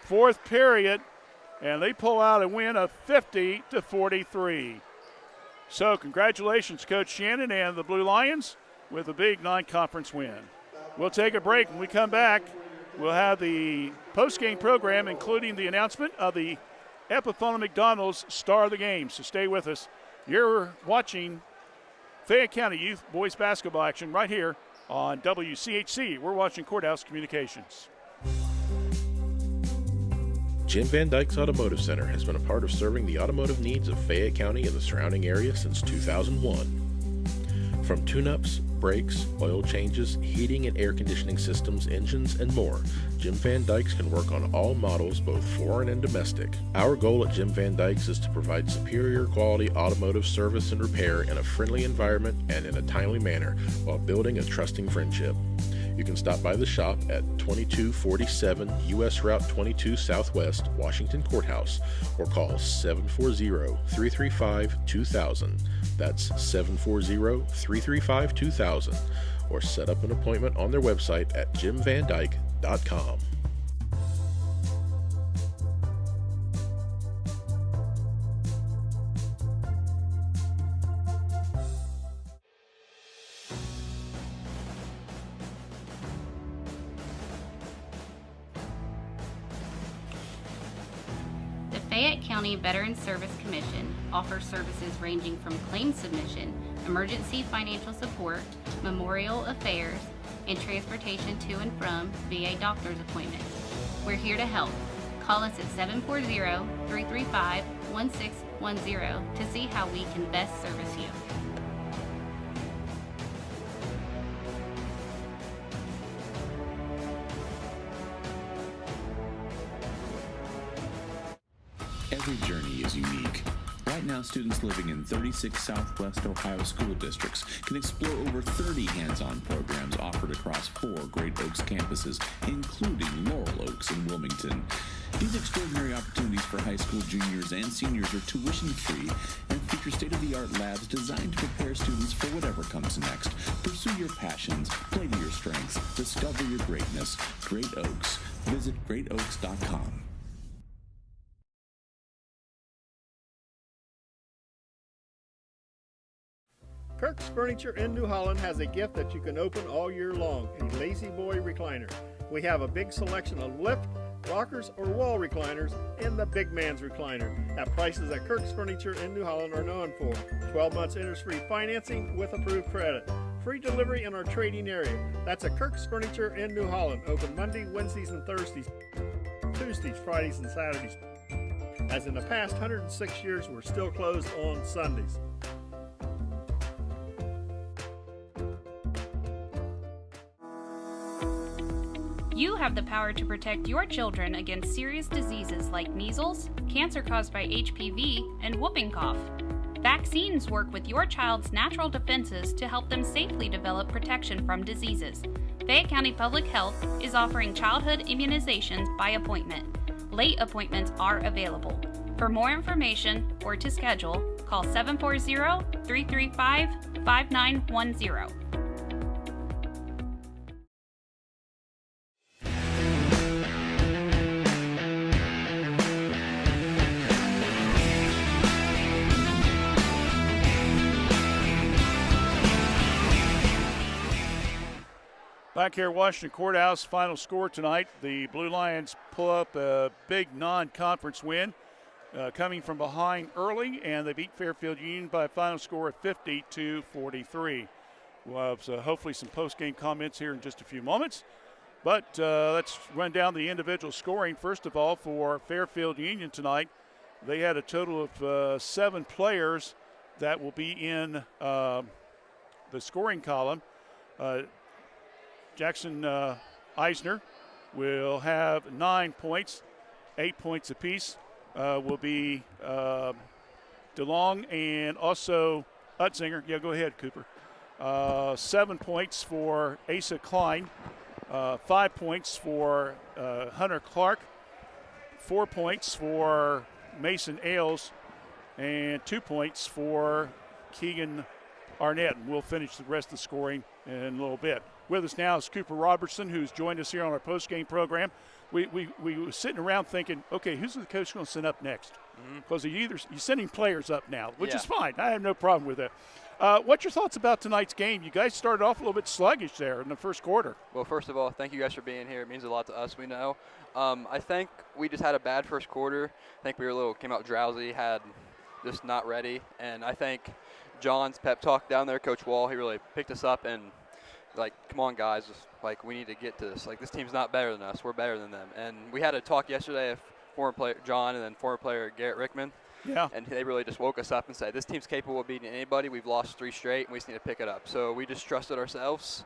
[SPEAKER 3] fourth period. And they pull out a win of 50-43. So congratulations, Coach Shannon and the Blue Lions with a big non-conference win. We'll take a break. When we come back, we'll have the post-game program, including the announcement of the Epiphono McDonald's Star of the Game. So stay with us. You're watching Fayette County Youth Boys Basketball action right here on WCHC. We're watching Courthouse Communications.
[SPEAKER 1] Jim Van Dyke's Automotive Center has been a part of serving the automotive needs of Fayette County and the surrounding area since 2001. From tune-ups, brakes, oil changes, heating and air conditioning systems, engines, and more, Jim Van Dyke's can work on all models, both foreign and domestic. Our goal at Jim Van Dyke's is to provide superior quality automotive service and repair in a friendly environment and in a timely manner while building a trusting friendship. You can stop by the shop at 2247 U.S. Route 22 Southwest, Washington Courthouse, or call 740-335-2000. That's 740-335-2000, or set up an appointment on their website at jimvandyke.com.
[SPEAKER 4] Fayette County Veterans Service Commission offers services ranging from claim submission, emergency financial support, memorial affairs, and transportation to and from VA doctor's appointments. We're here to help. Call us at 740-335-1610 to see how we can best service you.
[SPEAKER 7] Every journey is unique. Right now, students living in 36 Southwest Ohio school districts can explore over 30 hands-on programs offered across 4 Great Oaks campuses, including Laurel Oaks and Wilmington. These extraordinary opportunities for high school juniors and seniors are tuition-free and feature state-of-the-art labs designed to prepare students for whatever comes next. Pursue your passions, play to your strengths, discover your greatness. Great Oaks. Visit greatoaks.com.
[SPEAKER 13] Kirk's Furniture in New Holland has a gift that you can open all year long, a Lazy Boy recliner. We have a big selection of lift, rockers, or wall recliners, and the big man's recliner at prices that Kirk's Furniture in New Holland are known for. 12 months interest-free financing with approved credit. Free delivery in our trading area. That's at Kirk's Furniture in New Holland, open Monday, Wednesdays, and Thursdays, Tuesdays, Fridays, and Saturdays. As in the past 106 years, we're still closed on Sundays.
[SPEAKER 4] You have the power to protect your children against serious diseases like measles, cancer caused by HPV, and whooping cough. Vaccines work with your child's natural defenses to help them safely develop protection from diseases. Fayette County Public Health is offering childhood immunizations by appointment. Late appointments are available. For more information or to schedule, call 740-335-5910.
[SPEAKER 3] Back here at Washington Courthouse, final score tonight. The Blue Lions pull up a big non-conference win, coming from behind early, and they beat Fairfield Union by a final score of 50-43. We'll have hopefully some post-game comments here in just a few moments. But let's run down the individual scoring. First of all, for Fairfield Union tonight, they had a total of 7 players that will be in the scoring column. Jackson Eisner will have 9 points. 8 points apiece will be DeLong and also Utzinger. Yeah, go ahead, Cooper. 7 points for Asa Klein. 5 points for Hunter Clark. 4 points for Mason Ailes. And 2 points for Keegan Arnett. And we'll finish the rest of the scoring in a little bit. With us now is Cooper Robertson, who's joined us here on our post-game program. We were sitting around thinking, okay, who's the coach going to send up next? Because he's sending players up now, which is fine. I have no problem with that. What's your thoughts about tonight's game? You guys started off a little bit sluggish there in the first quarter.
[SPEAKER 15] Well, first of all, thank you guys for being here. It means a lot to us, we know. I think we just had a bad first quarter. I think we were came out drowsy, had just not ready. And I think John's pep talk down there, Coach Wall, he really picked us up and, come on, guys, we need to get to this. This team's not better than us. We're better than them. And we had a talk yesterday of former player John and then former player Garrett Rickman.
[SPEAKER 3] Yeah.
[SPEAKER 15] And they really just woke us up and said, this team's capable of beating anybody. We've lost 3 straight, and we just need to pick it up. So we just trusted ourselves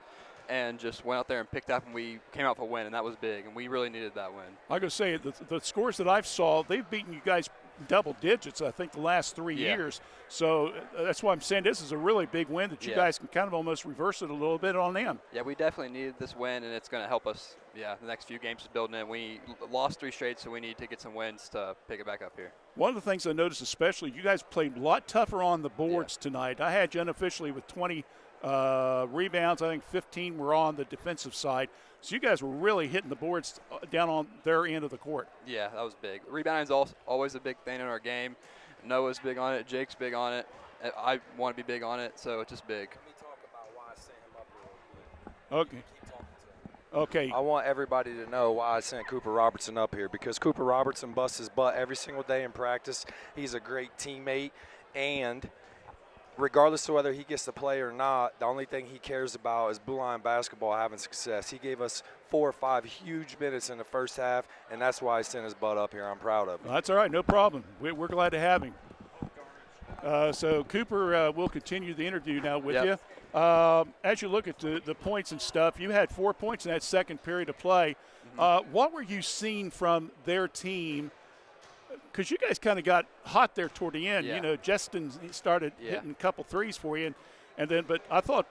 [SPEAKER 15] and just went out there and picked up, and we came out for a win, and that was big, and we really needed that win.
[SPEAKER 3] I got to say, the scores that I've saw, they've beaten you guys double digits, I think, the last 3 years. So that's why I'm saying this is a really big win that you guys can kind of almost reverse it a little bit on them.
[SPEAKER 15] Yeah, we definitely needed this win, and it's going to help us, the next few games is building in. We lost 3 straight, so we need to get some wins to pick it back up here.
[SPEAKER 3] One of the things I noticed especially, you guys played a lot tougher on the boards tonight. I had you unofficially with 20 rebounds. I think 15 were on the defensive side. So you guys were really hitting the boards down on their end of the court.
[SPEAKER 15] Yeah, that was big. Rebounding is always a big thing in our game. Noah's big on it. Jake's big on it. I want to be big on it, so it's just big.
[SPEAKER 16] Let me talk about why I sent him up here.
[SPEAKER 3] Okay. Okay.
[SPEAKER 16] I want everybody to know why I sent Cooper Robertson up here, because Cooper Robertson busts his butt every single day in practice. He's a great teammate, and regardless of whether he gets to play or not, the only thing he cares about is blue line basketball having success. He gave us 4 or 5 huge minutes in the first half, and that's why I sent his butt up here. I'm proud of him.
[SPEAKER 3] That's all right. No problem. We're glad to have him. So Cooper will continue the interview now with you. As you look at the points and stuff, you had 4 points in that second period of play. What were you seeing from their team? Because you guys kind of got hot there toward the end.
[SPEAKER 15] Yeah.
[SPEAKER 3] You know, Justin started hitting a couple threes for you, and then. But I thought,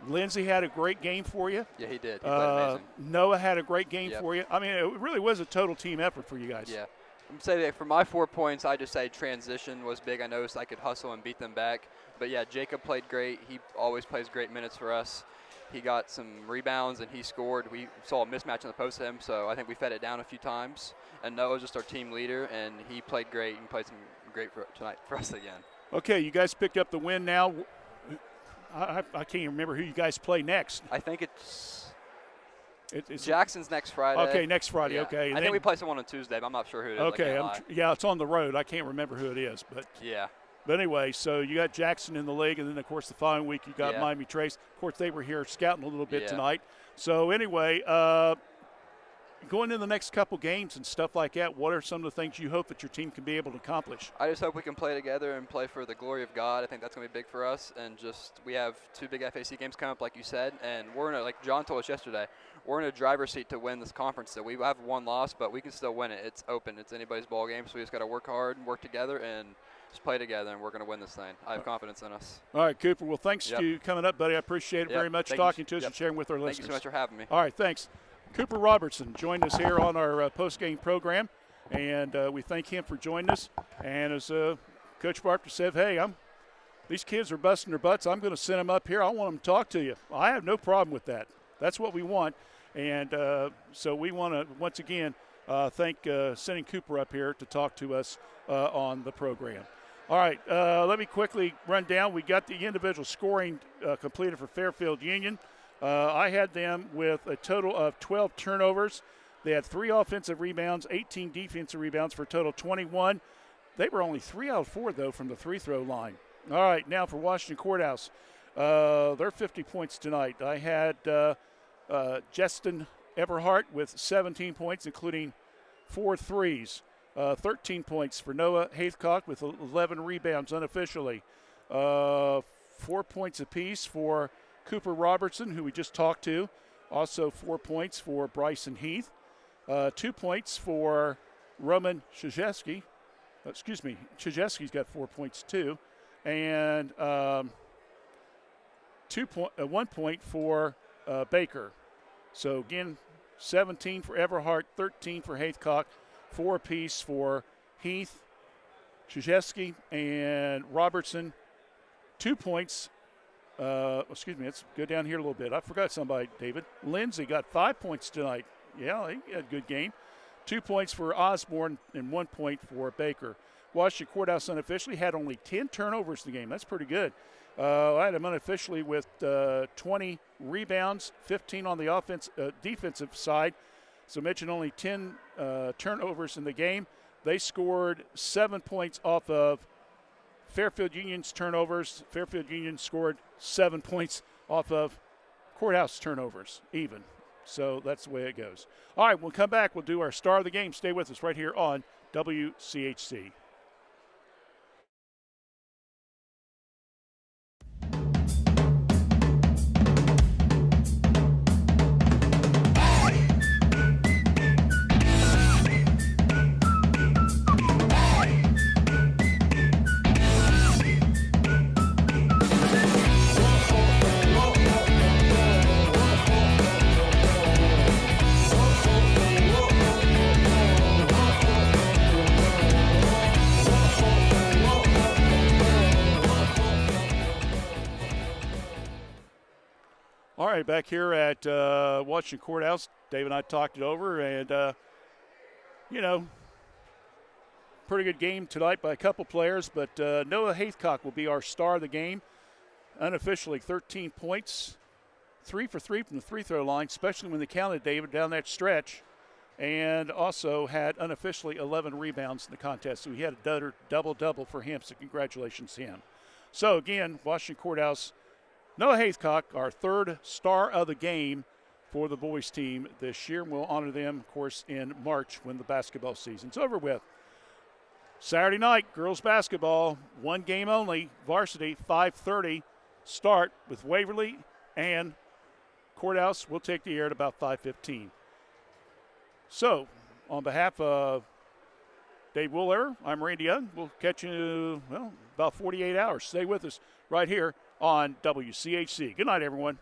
[SPEAKER 3] Lindsey had a great game for you.
[SPEAKER 15] Yeah, he did. He played amazing.
[SPEAKER 3] Noah had a great game for you. I mean, it really was a total team effort for you guys.
[SPEAKER 15] Yeah. I'm saying that for my 4 points, I just say transition was big. I noticed I could hustle and beat them back. But, yeah, Jacob played great. He always plays great minutes for us. He got some rebounds, and he scored. We saw a mismatch in the post to him, so I think we fed it down a few times. And Noah's just our team leader, and he played great and played some great for tonight for us again.
[SPEAKER 3] Okay, you guys picked up the win now. I can't even remember who you guys play next.
[SPEAKER 15] I think it's Jackson's next Friday.
[SPEAKER 3] Okay, next Friday.
[SPEAKER 15] Yeah.
[SPEAKER 3] Okay.
[SPEAKER 15] I think we play someone on Tuesday, but I'm not sure who it is.
[SPEAKER 3] Okay, it's on the road. I can't remember who it is, but
[SPEAKER 15] yeah.
[SPEAKER 3] But anyway, so you got Jackson in the league, and then of course the following week you got Miami Trace. Of course, they were here scouting a little bit tonight. So anyway, going into the next couple games and stuff like that, what are some of the things you hope that your team can be able to accomplish?
[SPEAKER 15] I just hope we can play together and play for the glory of God. I think that's going to be big for us. And we have 2 big FAC games coming up, like you said, and we're in like John told us yesterday, we're in a driver's seat to win this conference. So we have 1 loss, but we can still win it. It's open. It's anybody's ball game. So we just got to work hard and work together and just play together, and we're going to win this thing. I have confidence in us.
[SPEAKER 3] All right, Cooper. Well, thanks for you coming up, buddy. I appreciate it very much, talking to us and sharing with our listeners.
[SPEAKER 15] Thank you so much for having me.
[SPEAKER 3] All right, thanks. Cooper Robertson joined us here on our post-game program, and we thank him for joining us. And as Coach Barker said, hey, these kids are busting their butts. I'm going to send them up here. I want them to talk to you. I have no problem with that. That's what we want. And so we want to, once again, thank sending Cooper up here to talk to us on the program. All right, let me quickly run down. We got the individual scoring completed for Fairfield Union. I had them with a total of 12 turnovers. They had 3 offensive rebounds, 18 defensive rebounds for a total of 21. They were only 3 out of 4, though, from the free-throw line. All right, now for Washington Courthouse. They're 50 points tonight. I had Justin Everhart with 17 points, including 4 threes. 13 points for Noah Haithcock with 11 rebounds unofficially. 4 points apiece for Cooper Robertson, who we just talked to. Also 4 points for Bryson Heath. 2 points for Roman Krzyzewski. Krzyzewski's got 4 points too. And 1 point for Baker. So again, 17 for Everhart, 13 for Haythcock, 4 apiece for Heath, Krzyzewski, and Robertson. 2 points. Let's go down here a little bit. I forgot somebody, David. Lindsay got 5 points tonight. Yeah, he had a good game. 2 points for Osborne and 1 point for Baker. Washington Courthouse unofficially had only 10 turnovers in the game. That's pretty good. I had him unofficially with 20 rebounds, 15 on the defensive side. So mentioned only 10 turnovers in the game. They scored 7 points off of Fairfield Union's turnovers. Fairfield Union scored 7 points off of Courthouse turnovers, even. So that's the way it goes. All right, we'll come back. We'll do our star of the game. Stay with us right here on WCHC. All right, back here at Washington Courthouse, Dave and I talked it over, and, pretty good game tonight by a couple players, but Noah Haythcock will be our star of the game. Unofficially, 13 points, 3 for 3 from the free throw line, especially when they counted David down that stretch, and also had unofficially 11 rebounds in the contest. So he had a double-double for him, so congratulations to him. So, again, Washington Courthouse, Noah Haythcock, our third star of the game for the boys team this year. We'll honor them, of course, in March when the basketball season's over with. Saturday night, girls basketball, one game only, varsity, 5:30 start with Waverly and Courthouse. We'll take the air at about 5:15. So, on behalf of Dave Wooler, I'm Randy Young. We'll catch you, about 48 hours. Stay with us right here on WCHC. Good night, everyone.